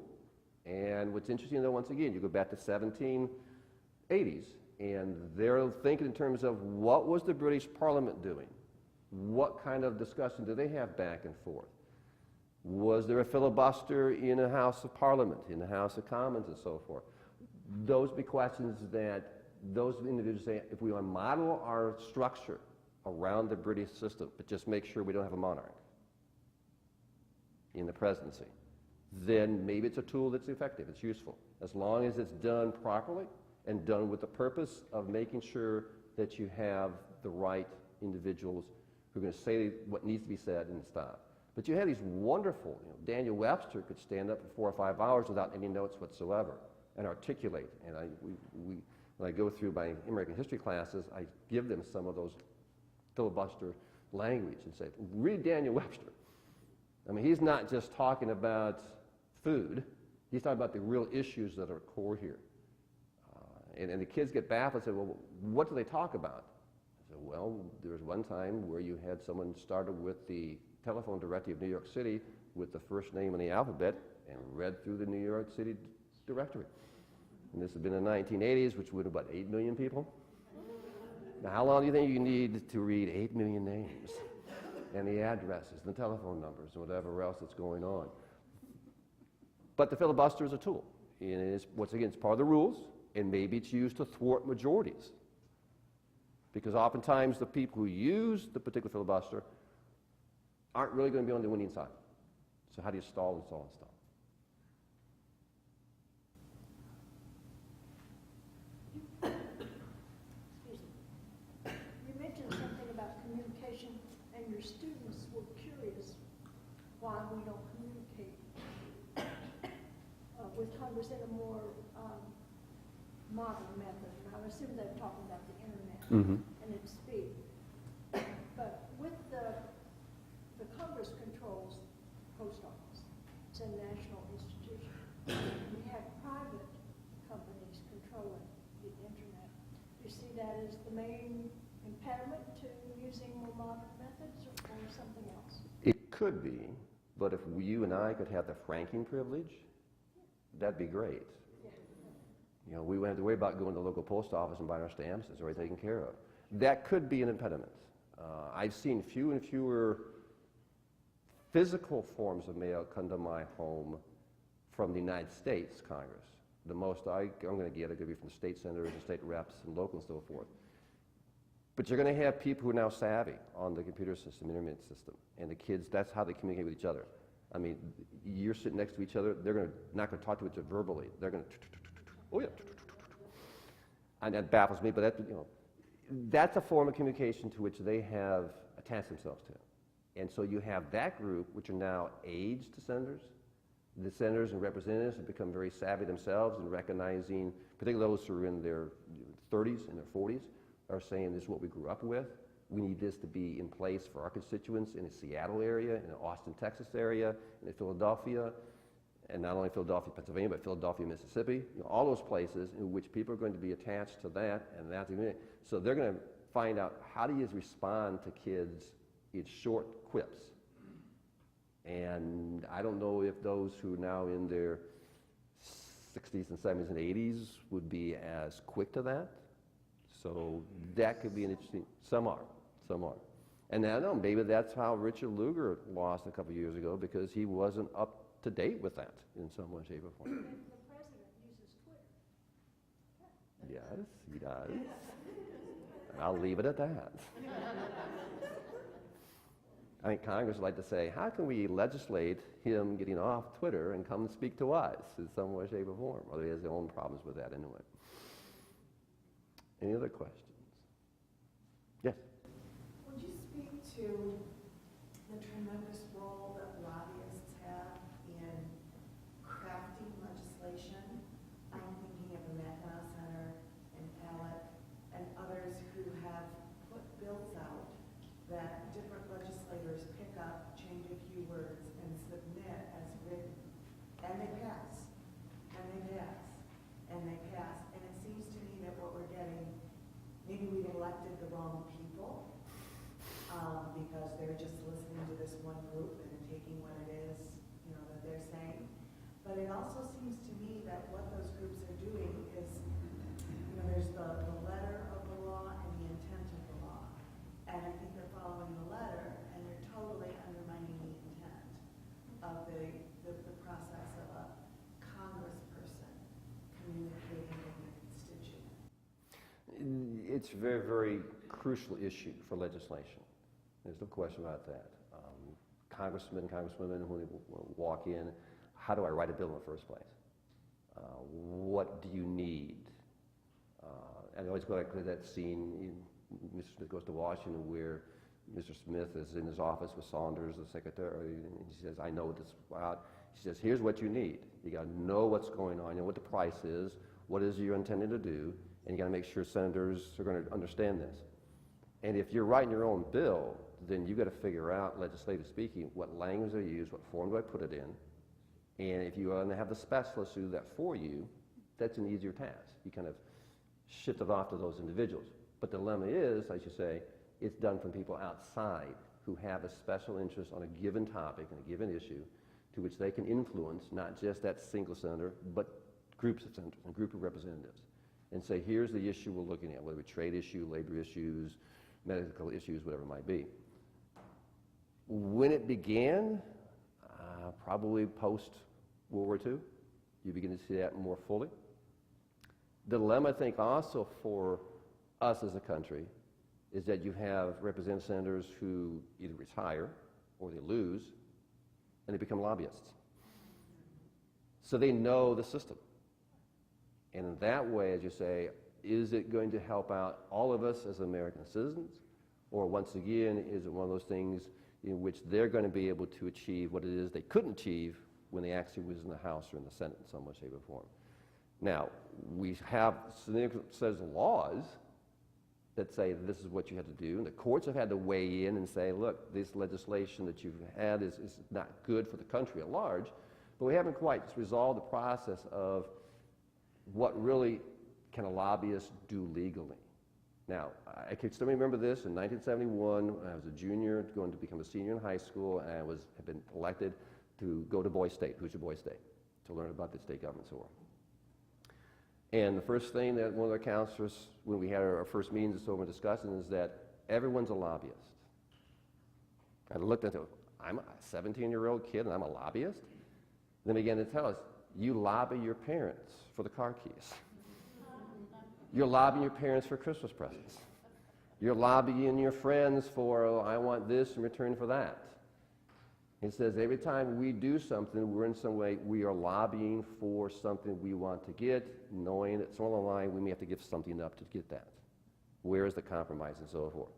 And what's interesting, though, once again, you go back to 1780s, and they're thinking in terms of what was the British Parliament doing? What kind of discussion did they have back and forth? Was there a filibuster in a House of Parliament, in the House of Commons, and so forth? Those would be questions that those individuals say, if we want to model our structure around the British system, but just make sure we don't have a monarch in the presidency, then maybe it's a tool that's effective, it's useful, as long as it's done properly and done with the purpose of making sure that you have the right individuals who are going to say what needs to be said and stop. But you have these wonderful, Daniel Webster could stand up for 4 or 5 hours without any notes whatsoever and articulate. And when I go through my American history classes, I give them some of those filibuster language and say, read Daniel Webster. I mean, he's not just talking about food. He's talking about the real issues that are core here. And the kids get baffled and say, well, what do they talk about? I said, well, there was one time where you had someone started with the telephone directory of New York City with the first name in the alphabet and read through the New York City directory. And this had been in the 1980s, which would have about 8 million people. Now, how long do you think you need to read 8 million names and the addresses and the telephone numbers and whatever else that's going on? But the filibuster is a tool. And it is, once again, it's part of the rules, and maybe it's used to thwart majorities. Because oftentimes the people who use the particular filibuster aren't really going to be on the winning side. So how do you stall and stall and stall? You mentioned something about communication, and your students were curious why we don't communicate with Congress in a more modern method. And I assume they're talking about the internet and its speed. But with the Congress controls post office, it's a national institution. We have private companies controlling the internet. Do you see that as the main impediment to using more modern methods or something else? It could be, but if you and I could have the franking privilege, that'd be great. You know, we wouldn't have to worry about going to the local post office and buying our stamps. It's already taken care of. That could be an impediment. I've seen fewer and fewer physical forms of mail come to my home from the United States Congress. The most I'm going to get are going to be from the state senators and state reps and local and so forth. But you're going to have people who are now savvy on the computer system, internet system, and the kids, that's how they communicate with each other. I mean, you're sitting next to each other, they're not going to talk to each other verbally. They're going to, oh yeah, and that baffles me, but that's a form of communication to which they have attached themselves to. And so you have that group, which are now aides to senators. The senators and representatives have become very savvy themselves in recognizing, particularly those who are in their 30s and their 40s, are saying this is what we grew up with. We need this to be in place for our constituents in the Seattle area, in the Austin, Texas area, in Philadelphia, and not only Philadelphia, Pennsylvania, but Philadelphia, Mississippi. All those places in which people are going to be attached to that, and that's so they're going to find out how do you respond to kids in short quips. And I don't know if those who are now in their 60s and 70s and 80s would be as quick to that. So that could be an interesting. Some are. And I don't know, maybe that's how Richard Lugar lost a couple of years ago, because he wasn't up to date with that in some way, shape, or form. The president uses Twitter. Yes, he does. I'll leave it at that. I think Congress would like to say, how can we legislate him getting off Twitter and come speak to us in some way, shape, or form? Or he has their own problems with that anyway. Any other questions? Yes? Would you speak to the tremendous role that lobbyists have in crafting legislation? I'm thinking of the Mackinac Center and ALEC and others who have put bills out that different legislators pick up, change a few words, and submit as written. And they pass. And they pass. And they pass. And it seems to me that what we're getting, maybe we've elected the wrong people, because they're just listening to this one group and taking what it is, that they're saying. But it also seems to me that what those groups are doing is, there's the letter of the law and the intent of the law. And I think they're following the letter, and they're totally undermining the intent of the process of a congressperson communicating with their constituent. It's a very, very crucial issue for legislation. There's no question about that. Congressmen, congresswomen, when they walk in, how do I write a bill in the first place? What do you need? And I always go back to that scene, Mr. Smith goes to Washington, where Mr. Smith is in his office with Saunders, the secretary, and he says, I know what this is about. He says, here's what you need. You got to know what's going on, what the price is, what is you're intending to do, and you got to make sure senators are going to understand this. And if you're writing your own bill, then you've got to figure out, legislatively speaking, what language I use, what form do I put it in, and if you want to have the specialists do that for you, that's an easier task. You kind of shift it off to those individuals. But the dilemma is, as you say, it's done from people outside who have a special interest on a given topic and a given issue to which they can influence not just that single senator, but groups of senators and group of representatives, and say, here's the issue we're looking at, whether it's trade issue, labor issues, medical issues, whatever it might be. When it began, probably post-World War II, you begin to see that more fully. The dilemma, I think, also for us as a country is that you have representative senators who either retire or they lose, and they become lobbyists. So they know the system. And in that way, as you say, is it going to help out all of us as American citizens? Or once again, is it one of those things in which they're going to be able to achieve what it is they couldn't achieve when they actually was in the House or in the Senate in some way, shape, or form? Now, we have says laws that say this is what you have to do, and the courts have had to weigh in and say, look, this legislation that you've had is not good for the country at large, but we haven't quite resolved the process of what really can a lobbyist do legally. Now, I can still remember this in 1971 when I was a junior going to become a senior in high school, and I had been elected to go to Boise State, Hoosier Boise State, to learn about the state government and so on. And the first thing that one of the counselors, when we had our first meetings and so on, discussing is that everyone's a lobbyist. I looked at it, I'm a 17-year-old kid and I'm a lobbyist? Then they began to tell us, you lobby your parents for the car keys. You're lobbying your parents for Christmas presents. You're lobbying your friends for, oh, I want this in return for that. It says every time we do something, we're in some way, we are lobbying for something we want to get, knowing that somewhere along the line we may have to give something up to get that. Where is the compromise and so forth?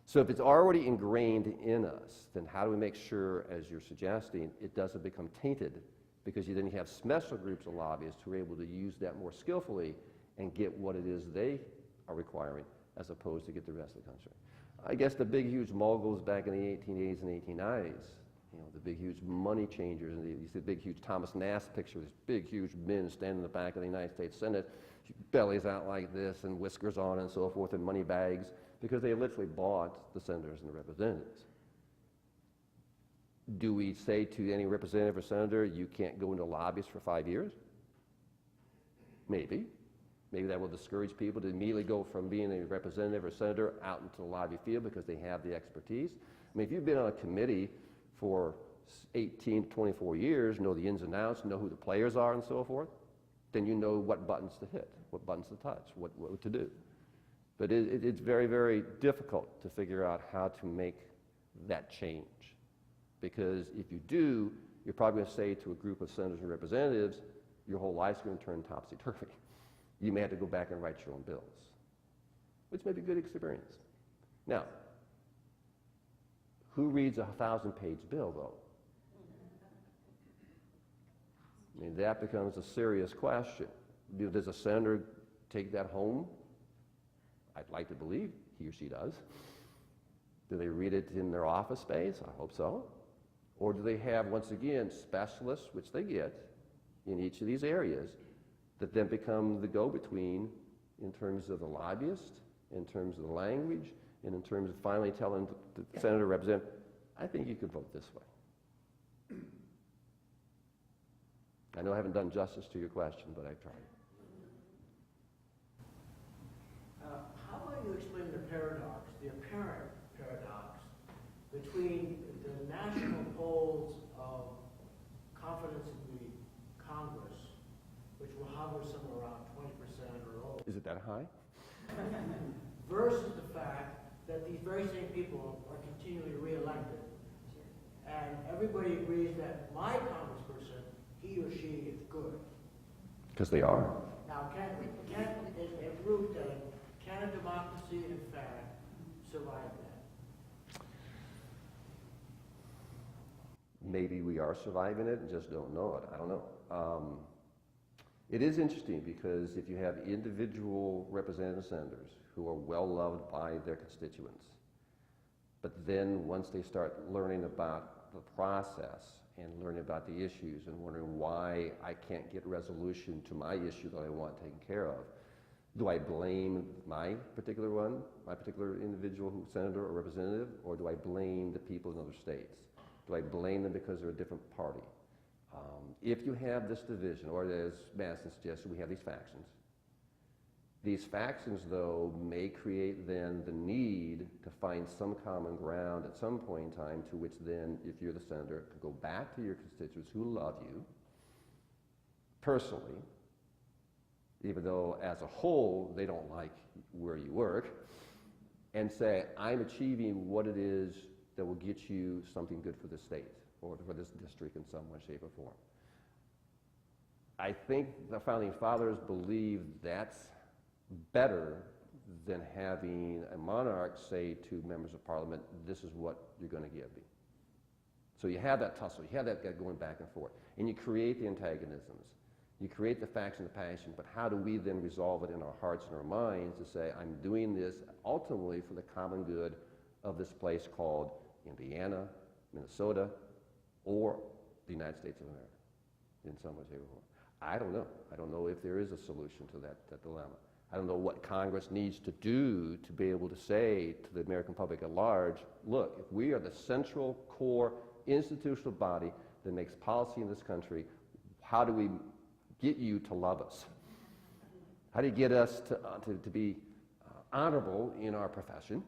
So if it's already ingrained in us, then how do we make sure, as you're suggesting, it doesn't become tainted? Because you then have special groups of lobbyists who are able to use that more skillfully and get what it is they are requiring, as opposed to get the rest of the country. I guess the big, huge moguls back in the 1880s and 1890s, the big, huge money changers, and you see the big, huge Thomas Nast picture, this big, huge men standing in the back of the United States Senate, bellies out like this, and whiskers on and so forth, and money bags, because they literally bought the senators and the representatives. Do we say to any representative or senator, you can't go into a lobbyist for 5 years? Maybe. Maybe that will discourage people to immediately go from being a representative or senator out into the lobby field because they have the expertise. I mean, if you've been on a committee for 18 to 24 years, know the ins and outs, know who the players are and so forth, then you know what buttons to hit, what buttons to touch, what to do. But it's very, very difficult to figure out how to make that change. Because if you do, you're probably going to say to a group of senators and representatives, your whole life's going to turn topsy-turvy. You may have to go back and write your own bills, which may be a good experience. Now, who reads a 1,000-page bill, though? I mean, that becomes a serious question. Does a senator take that home? I'd like to believe he or she does. Do they read it in their office space? I hope so. Or do they have, once again, specialists, which they get in each of these areas, that then become the go-between in terms of the lobbyist, in terms of the language, and in terms of finally telling the senator representative, I think you could vote this way. I know I haven't done justice to your question, but I've tried. How will you explain the paradox, the apparent paradox, between the national polls of confidence in the Congress, which will hover somewhere around 20% or lower, Is it that high? versus the fact that these very same people are continually reelected? And everybody agrees that my congressperson, he or she is good. Because they are. Now, can a democracy, in fact, survive that? Maybe we are surviving it and just don't know it. I don't know. It is interesting because if you have individual representative senators who are well loved by their constituents, but then once they start learning about the process and learning about the issues and wondering why I can't get resolution to my issue that I want taken care of, do I blame my particular one, my particular individual senator or representative, or do I blame the people in other states? Do I blame them because they're a different party? If you have this division, or as Madison suggested, we have these factions. These factions, though, may create then the need to find some common ground at some point in time to which then, if you're the senator, can go back to your constituents who love you personally, even though as a whole they don't like where you work, and say, I'm achieving what it is that will get you something good for the state or for this district in some way, shape, or form. I think the Founding Fathers believed that's better than having a monarch say to members of Parliament, this is what you're going to give me. So you have that tussle, you have that going back and forth, and you create the antagonisms. You create the faction, the passion, but how do we then resolve it in our hearts and our minds to say, I'm doing this ultimately for the common good of this place called Indiana, Minnesota, or the United States of America, in some way, shape, or form. I don't know. I don't know if there is a solution to that dilemma. I don't know what Congress needs to do to be able to say to the American public at large, look, if we are the central core institutional body that makes policy in this country, how do we get you to love us? How do you get us to be honorable in our profession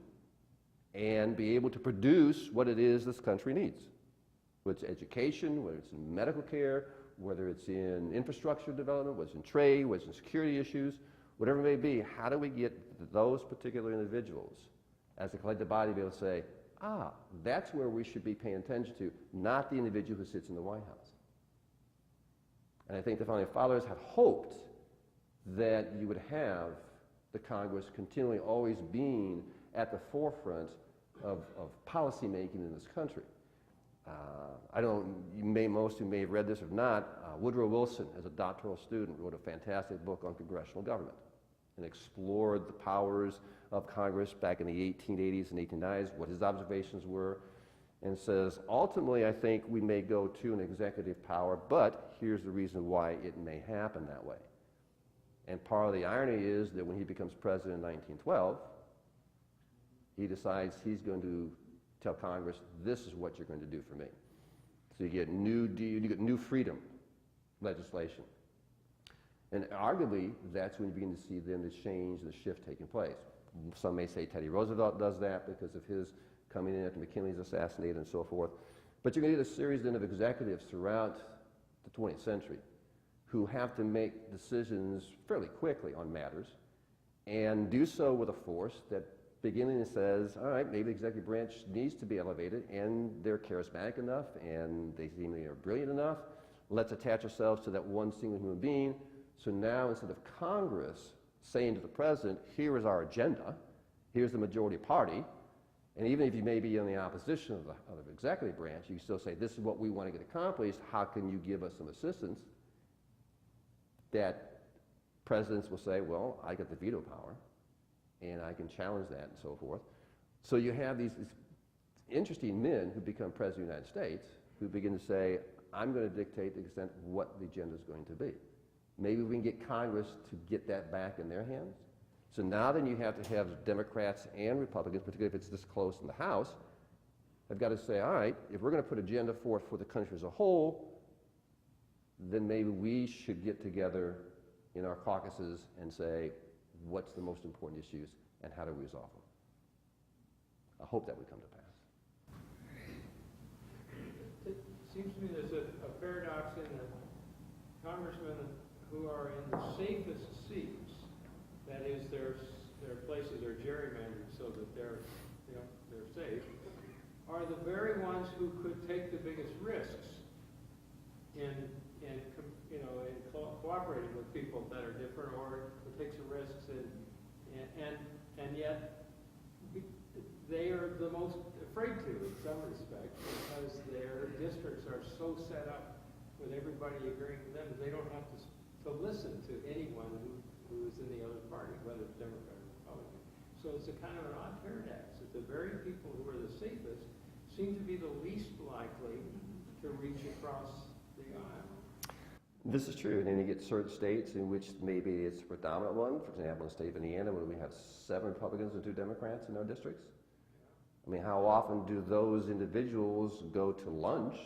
and be able to produce what it is this country needs? Whether it's education, whether it's in medical care, whether it's in infrastructure development, whether it's in trade, whether it's in security issues, whatever it may be, how do we get those particular individuals as a collective body to be able to say, that's where we should be paying attention to, not the individual who sits in the White House. And I think the Founding Fathers had hoped that you would have the Congress continually always being at the forefront of policy making in this country. Most who may have read this or not, Woodrow Wilson, as a doctoral student, wrote a fantastic book on congressional government and explored the powers of Congress back in the 1880s and 1890s, what his observations were, and says, ultimately, I think we may go to an executive power, but here's the reason why it may happen that way. And part of the irony is that when he becomes president in 1912, he decides he's going to tell Congress, this is what you're going to do for me. So you get new freedom legislation. And arguably, that's when you begin to see then the change, the shift taking place. Some may say Teddy Roosevelt does that because of his coming in after McKinley's assassinated and so forth. But you're going to get a series then of executives throughout the 20th century who have to make decisions fairly quickly on matters and do so with a force that beginning says, all right, maybe the executive branch needs to be elevated, and they're charismatic enough, and they seemingly are brilliant enough. Let's attach ourselves to that one single human being. So now, instead of Congress saying to the president, here is our agenda, here's the majority party, and even if you may be in the opposition of the executive branch, you still say, this is what we want to get accomplished, how can you give us some assistance? That presidents will say, well, I got the veto power, and I can challenge that and so forth. So you have these interesting men who become president of the United States who begin to say, I'm going to dictate the extent of what the agenda is going to be. Maybe we can get Congress to get that back in their hands. So now then you have to have Democrats and Republicans, particularly if it's this close in the House, have got to say, all right, if we're going to put agenda forth for the country as a whole, then maybe we should get together in our caucuses and say, what's the most important issues and how do we resolve them? I hope that would come to pass. It seems to me there's a paradox in that congressmen who are in the safest seats, that is, their places are gerrymandered so that they're safe, are the very ones who could take the biggest risks in cooperating with people that are different, or who takes the risks and yet they are the most afraid to in some respects because their districts are so set up with everybody agreeing with them that they don't have to listen to anyone who is in the other party, whether it's Democrat or Republican. So it's a kind of an odd paradox that the very people who are the safest seem to be the least likely to reach across the aisle. This is true, and then you get certain states in which maybe it's a predominant one. For example, in the state of Indiana, where we have 7 Republicans and 2 Democrats in our districts. I mean, how often do those individuals go to lunch,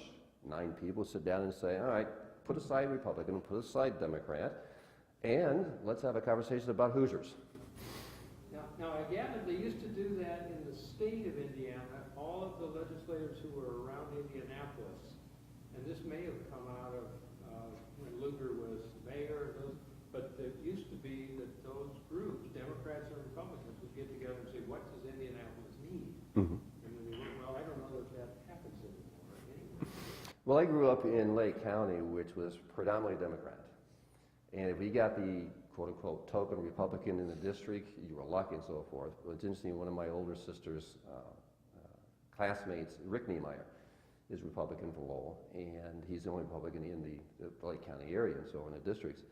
9 people sit down and say, all right, put aside Republican, put aside Democrat, and let's have a conversation about Hoosiers. Now again, they used to do that in the state of Indiana, all of the legislators who were around Indianapolis, and this may have come out of when Lugar was mayor, but it used to be that those groups, Democrats and Republicans, would get together and say, what does Indianapolis need? Mm-hmm. And then they went, well, I don't know that happens anymore. Anyway. Well, I grew up in Lake County, which was predominantly Democrat. And if we got the quote-unquote token Republican in the district, you were lucky and so forth. But it's interesting, one of my older sister's classmates, Rick Niemeyer, is Republican for Lowell, and he's the only Republican in the Lake County area and so in the districts.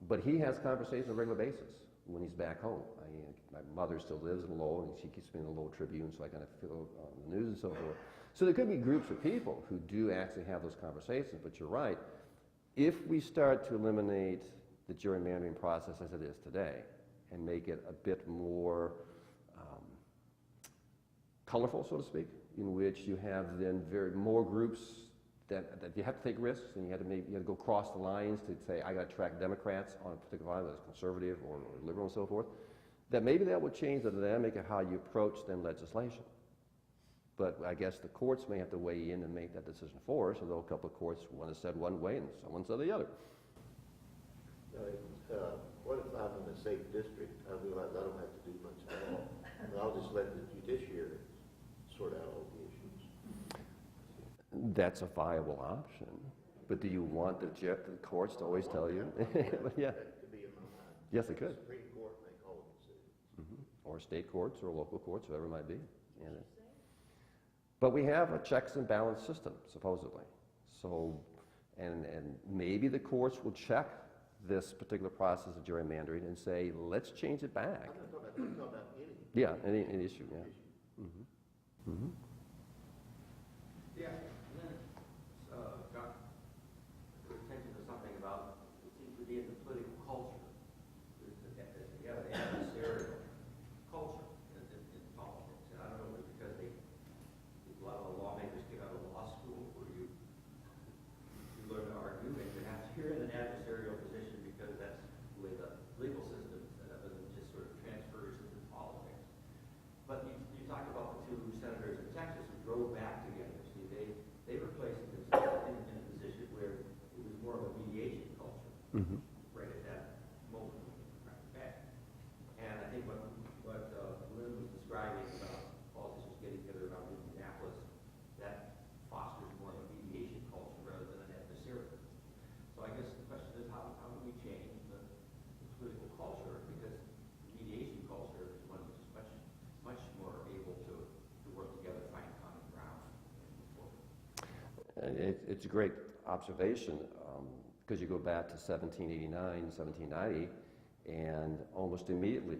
But he has conversations on a regular basis when he's back home. My mother still lives in Lowell, and she keeps me in the Lowell Tribune, so I kind of feel on the news and so forth. So there could be groups of people who do actually have those conversations, but you're right. If we start to eliminate the gerrymandering process as it is today and make it a bit more colorful, so to speak, in which you have then more groups that you have to take risks, and you have to go cross the lines to say, I got to track Democrats on a particular line, whether it's conservative or liberal and so forth, that maybe that would change the dynamic of how you approach then legislation. But I guess the courts may have to weigh in and make that decision for us, although a couple of courts, one has said one way and someone said the other. What if I'm in a safe district? I realize I don't have to do much at all. And I'll just let the judiciary sort out all the issues. That's a viable option. But do you want the courts to always tell you? But yeah. That could be in my mind. Yes, it could. The Supreme Court make all the decisions. Mm-hmm. Or state courts or local courts, whatever it might be. But we have a checks and balance system, supposedly. So, and maybe the courts will check this particular process of gerrymandering and say, let's change it back. I'm not talking about any. Yeah, any issue, yeah. Mm-hmm. Mm-hmm. Yeah, and then got attention to something about, it seems to be in the political culture. You have an adversarial culture in politics. And I don't know if it's because a lot of the lawmakers get out of law school where you learn to argue, and you're in an adversarial position because that's the way the legal system is set up, and it just sort of transfers into politics. But you talked about the 2 senators in Texas who drove back together. See, it's a great observation because you go back to 1789, 1790, and almost immediately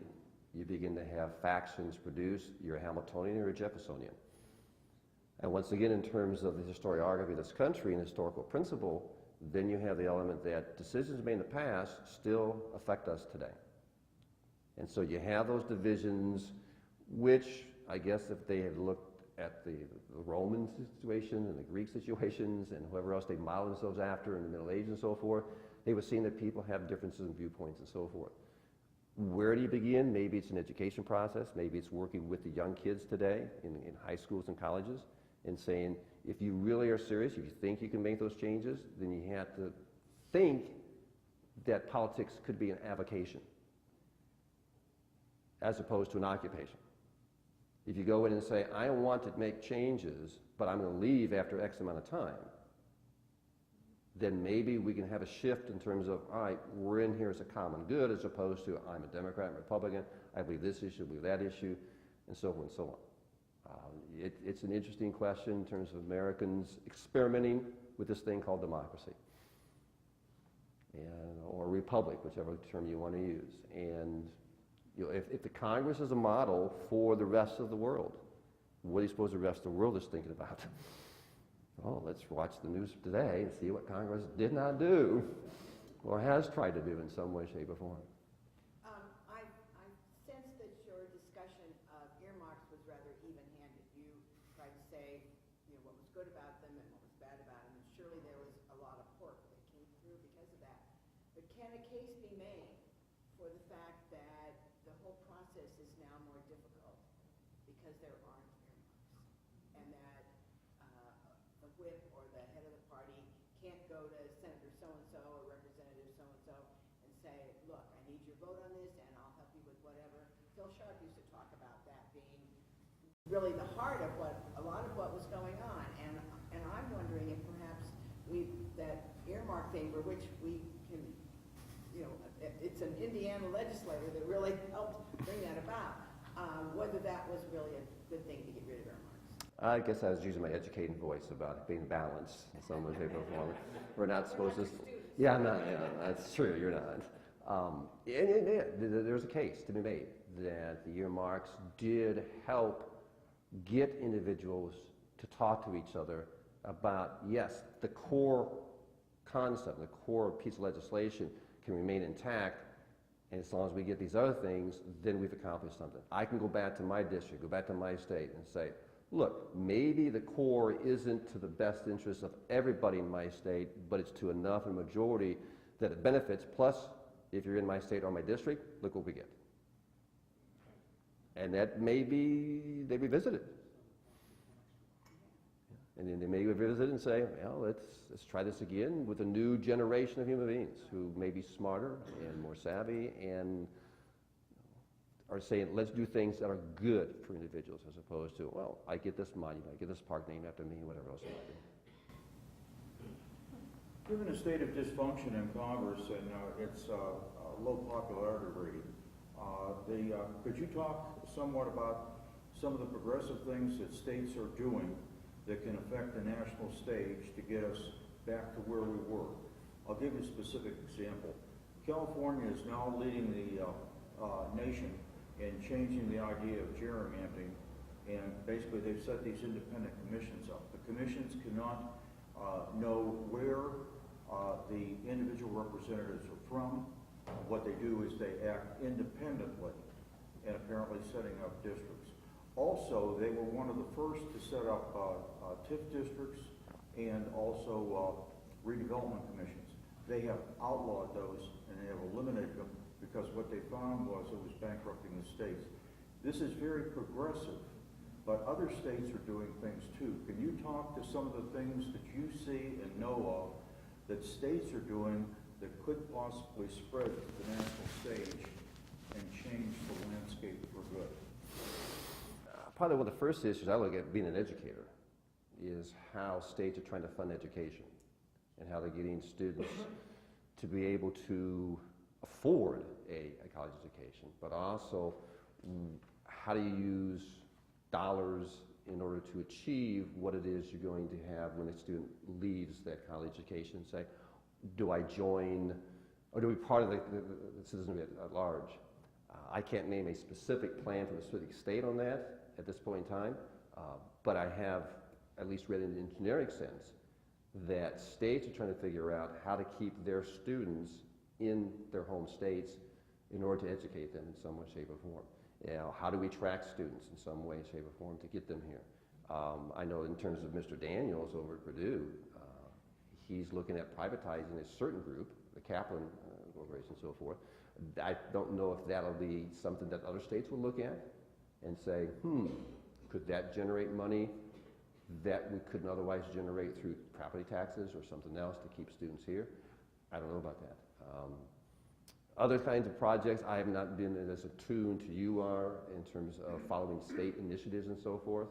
you begin to have factions produce, you're a Hamiltonian or a Jeffersonian. And once again, in terms of the historiography of this country and historical principle, then you have the element that decisions made in the past still affect us today. And so you have those divisions, which I guess if they had looked at the Roman situation and the Greek situations and whoever else they modeled themselves after in the Middle Ages and so forth, they were seeing that people have differences in viewpoints and so forth. Where do you begin? Maybe it's an education process. Maybe it's working with the young kids today in high schools and colleges and saying, if you really are serious, if you think you can make those changes, then you have to think that politics could be an avocation as opposed to an occupation. If you go in and say, I want to make changes, but I'm going to leave after X amount of time, then maybe we can have a shift in terms of, all right, we're in here as a common good, as opposed to, I'm a Democrat, I'm a Republican, I believe this issue, I believe that issue, and so forth and so on. It's an interesting question in terms of Americans experimenting with this thing called democracy, or republic, whichever term you want to use. And you know, if the Congress is a model for the rest of the world, what do you suppose the rest of the world is thinking about? Oh, let's watch the news today and see what Congress did not do or has tried to do in some way, shape, or form. I sense that your discussion of earmarks was rather even-handed. You tried to say, you know, what was good about them and what was bad about them, and surely there was a lot of pork that came through because of that. But can a case be made for the fact that the whole process is now more difficult because there aren't earmarks, and that the whip or the head of the party can't go to Senator so-and-so or Representative so-and-so and say, look, I need your vote on this and I'll help you with whatever. Phil Sharp used to talk about that being really the heart of a lot of what was going on, and I'm wondering if perhaps that earmark thing for which we can, you know, it's an Indiana legislator that really helped bring that about, whether that was really a good thing to get rid of earmarks. I guess I was using my educating voice about being balanced in some way, shape, or form. We're not supposed to. Yeah, I'm not. Yeah, that's true. You're not. There's a case to be made that the earmarks did help get individuals to talk to each other about, yes, the core concept, the core piece of legislation can remain intact, and as long as we get these other things, then we've accomplished something. I can go back to my district, go back to my state and say, look, maybe the core isn't to the best interest of everybody in my state, but it's to enough of a majority that it benefits, plus, if you're in my state or my district, look what we get. And that may be, they revisit it. And then they may revisit it and say, well, let's try this again with a new generation of human beings who may be smarter and more savvy and are saying, let's do things that are good for individuals as opposed to, well, I get this monument, I get this park named after me, whatever else it might be. Given a state of dysfunction in Congress and its low popularity rating, could you talk somewhat about some of the progressive things that states are doing that can affect the national stage to get us back to where we were? I'll give you a specific example. California is now leading the nation in changing the idea of gerrymandering, and basically they've set these independent commissions up. The commissions cannot know where the individual representatives are from. What they do is they act independently and apparently setting up districts. Also, they were one of the first to set up TIF districts and also redevelopment commissions. They have outlawed those and they have eliminated them because what they found was it was bankrupting the states. This is very progressive, but other states are doing things too. Can you talk to some of the things that you see and know of that states are doing that could possibly spread to the national stage and change the landscape for good? Probably one of the first issues I look at being an educator is how states are trying to fund education and how they're getting students to be able to afford a college education, but also how do you use dollars in order to achieve what it is you're going to have when a student leaves that college education. Say, do I join, or do we be part of the citizenry at large? I can't name a specific plan from a specific state on that at this point in time, but I have at least read in the engineering sense that states are trying to figure out how to keep their students in their home states in order to educate them in some way, shape, or form. You know, how do we attract students in some way, shape, or form to get them here? I know in terms of Mr. Daniels over at Purdue, he's looking at privatizing a certain group, the Kaplan Corporation and so forth. I don't know if that'll be something that other states will look at and say, could that generate money that we couldn't otherwise generate through property taxes or something else to keep students here? I don't know about that. Other kinds of projects, I have not been as attuned to you are in terms of following state initiatives and so forth,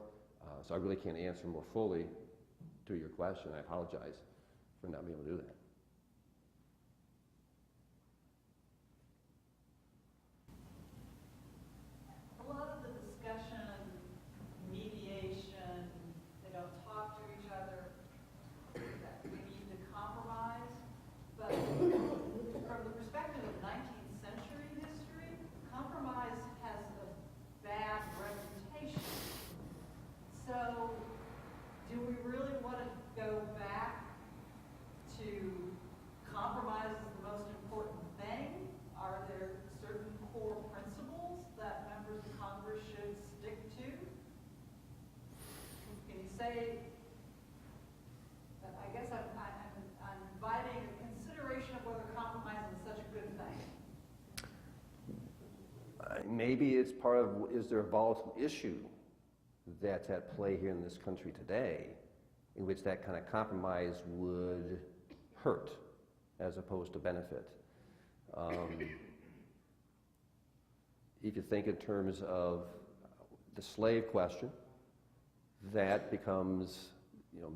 so I really can't answer more fully to your question. I apologize for not being able to do that. A lot of the discussion, mediation, they don't talk to each other, that we need to compromise, but from the perspective of 19th century history, compromise has a bad reputation. So, do we really want to go back to compromise is the most important thing? Are there certain core principles that members of Congress should stick to? Can you say, I guess I'm inviting a consideration of whether compromise is such a good thing. Maybe it's part of, is there a volatile issue that's at play here in this country today in which that kind of compromise would hurt as opposed to benefit? If you think in terms of the slave question, that becomes,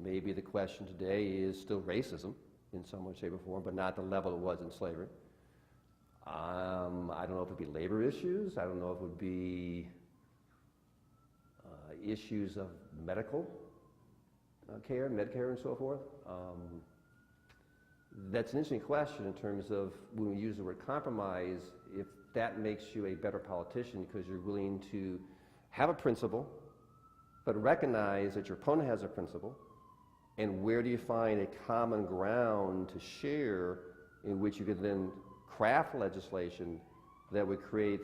maybe the question today is still racism in some way, shape, or form, but not the level it was in slavery. I don't know if it would be labor issues. I don't know if it would be issues of medical care, Medicare, and so forth. That's an interesting question in terms of when we use the word compromise, if that makes you a better politician because you're willing to have a principle, but recognize that your opponent has a principle, and where do you find a common ground to share in which you could then craft legislation that would create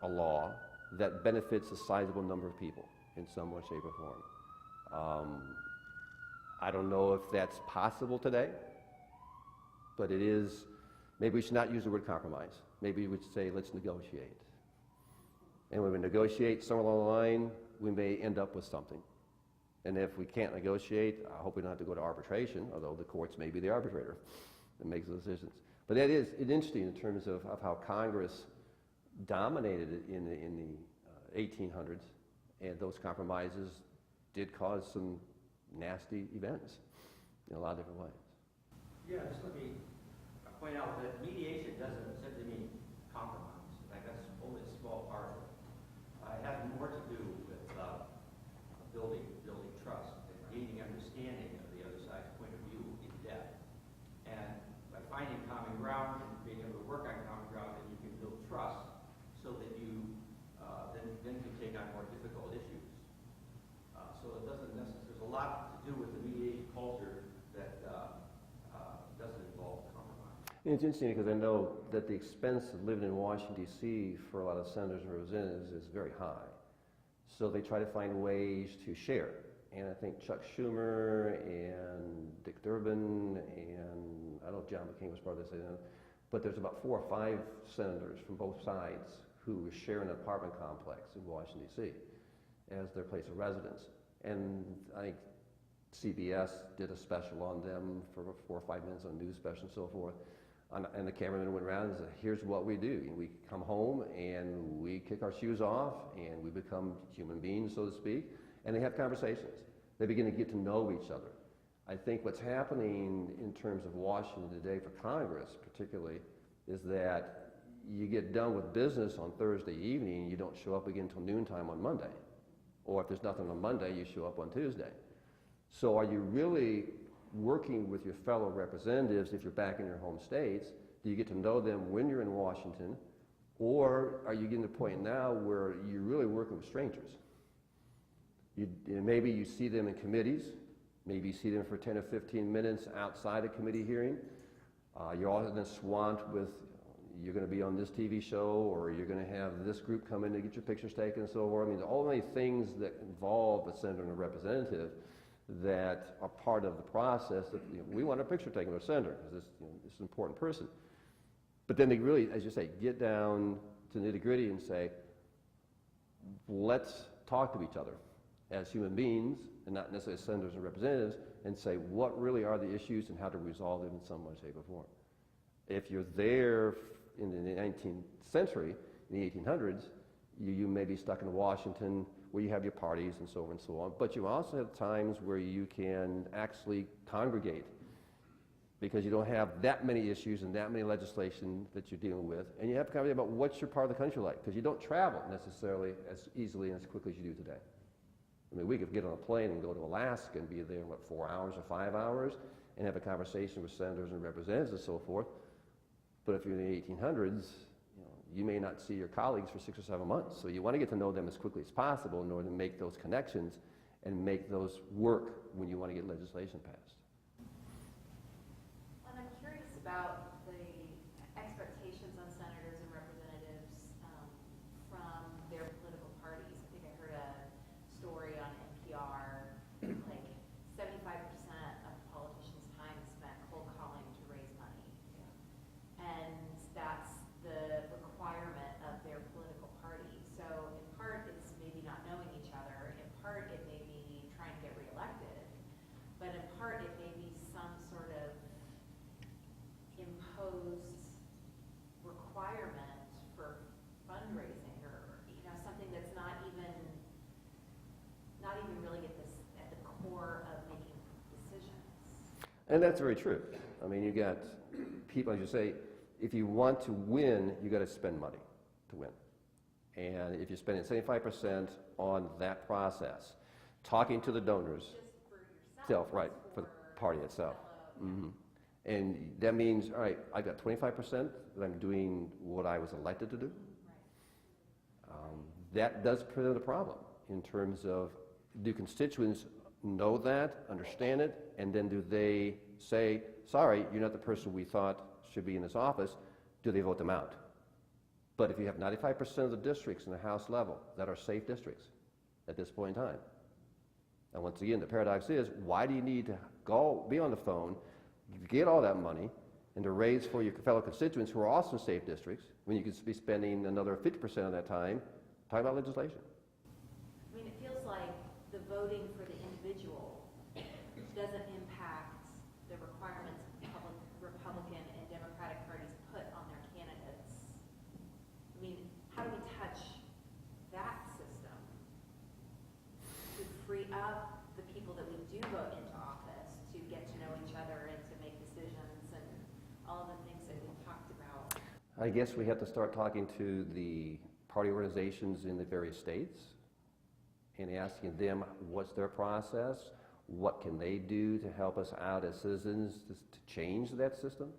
a law that benefits a sizable number of people in some way, shape, or form. I don't know if that's possible today, but it is. Maybe we should not use the word compromise. Maybe we should say, let's negotiate. And when we negotiate somewhere along the line, we may end up with something. And if we can't negotiate, I hope we don't have to go to arbitration, although the courts may be the arbitrator that makes the decisions. But that is interesting in terms of how Congress dominated it in the 1800s, and those compromises did cause some nasty events in a lot of different ways. Yeah, just let me point out that mediation doesn't simply mean compromise. In fact, that's only a small part of it. It has more to do with building trust and gaining understanding of the other side's point of view in depth. And by finding common ground and being able to work on common ground, then you can build trust so that you then can take on more difficult issues. So it doesn't necessarily, there's a lot to do with the mediation culture that doesn't involve compromise. And it's interesting because I know that the expense of living in Washington, D.C. for a lot of senators and representatives is very high. So they try to find ways to share. And I think Chuck Schumer and Dick Durbin and I don't know if John McCain was part of this, but there's about 4 or 5 senators from both sides who share an apartment complex in Washington, D.C. as their place of residence. And I think CBS did a special on them for 4 or 5 minutes on a news special and so forth. And the cameraman went around and said, here's what we do. We come home and we kick our shoes off and we become human beings, so to speak, and they have conversations. They begin to get to know each other. I think what's happening in terms of Washington today for Congress particularly is that you get done with business on Thursday evening and you don't show up again until noontime on Monday. Or if there's nothing on Monday, you show up on Tuesday. So are you really working with your fellow representatives if you're back in your home states? Do you get to know them when you're in Washington? Or are you getting to the point now where you're really working with strangers? Maybe you see them in committees. Maybe you see them for 10 or 15 minutes outside a committee hearing. You're all then swamped with, you're going to be on this TV show, or you're going to have this group come in to get your pictures taken and so forth. I mean, all many things that involve a senator and a representative that are part of the process that we want a picture taken with a senator because this is an important person. But then they really, as you say, get down to nitty-gritty and say, let's talk to each other as human beings and not necessarily as senators and representatives, and say what really are the issues and how to resolve them in some way, shape, or form. If you're there in the 19th century, in the 1800s, you may be stuck in Washington where you have your parties and so on and so on, but you also have times where you can actually congregate because you don't have that many issues and that many legislation that you're dealing with, and you have to conversate about what's your part of the country like, because you don't travel necessarily as easily and as quickly as you do today. I mean, we could get on a plane and go to Alaska and be there, 4 hours or 5 hours, and have a conversation with senators and representatives and so forth. But if you're in the 1800s, you may not see your colleagues for 6 or 7 months. So you want to get to know them as quickly as possible in order to make those connections and make those work when you want to get legislation passed. And I'm curious about the expectations on senators and representatives from their political parties. I think I heard a story on NPR, like 75% of politicians' time is spent cold calling to raise money. And that's the requirement of their political party. So in part, it's maybe not knowing each other. In part, it may be trying to get reelected. But in part, it may be some sort of imposed requirement for fundraising, or something that's not even really at the core of making decisions. And that's very true. I mean, you got people, as you say, if you want to win, you got to spend money to win. And if you're spending 75% on that process, talking to the donors, Just for yourself, right, for the party itself. Mm-hmm. And that means, all right, I got 25% that I'm doing what I was elected to do. That does present a problem in terms of, do constituents know that, understand it, and then do they say, sorry, you're not the person we thought should be in this office? Do they vote them out? But if you have 95% of the districts in the House level that are safe districts at this point in time, and once again, the paradox is, why do you need to go be on the phone, get all that money, and to raise for your fellow constituents who are also in safe districts, when you could be spending another 50% of that time talking about legislation? I mean, it feels like the voting for the individual doesn't impact the requirements Republican and Democratic parties put on their candidates. I mean, how do we touch that system to free up the people that we do vote into office to get to know each other and to make decisions and all of the things that we've talked about? I guess we have to start talking to the party organizations in the various states and asking them what's their process, what can they do to help us out as citizens to change that system.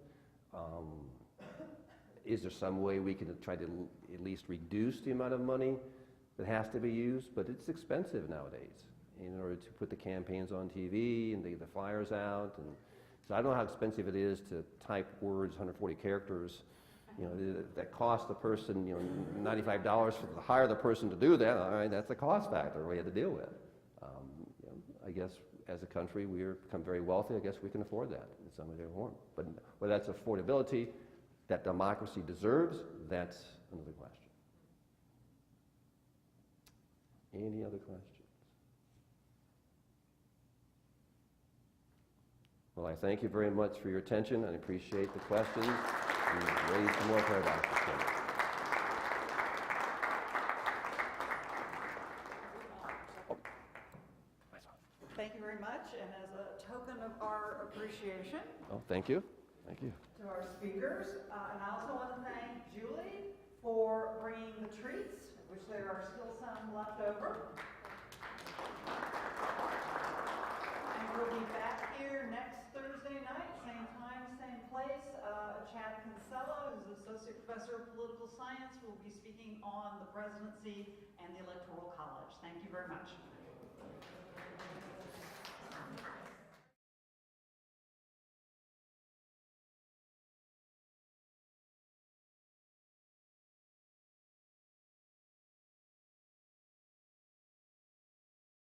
Is there some way we can try to at least reduce the amount of money that has to be used? But it's expensive nowadays in order to put the campaigns on TV and the flyers out. And so I don't know how expensive it is to type words, 140 characters, that cost the person, $95 to hire the person to do that. All right, that's a cost factor we have to deal with. I guess as a country, we've become very wealthy. I guess we can afford that in some way, shape, or form. But whether that's affordability that democracy deserves, that's another question. Any other questions? Well, I thank you very much for your attention and appreciate the questions. We've raised some more paradoxes for you. Thank you very much, and as a token of our appreciation Oh, thank you. Thank you. to our speakers, and I also want to thank Julie for bringing the treats, which there are still some left over. here next Thursday night, same time, same place. Chad Kinsella, who's Associate Professor of Political Science, will be speaking on the presidency and the Electoral College. Thank you very much.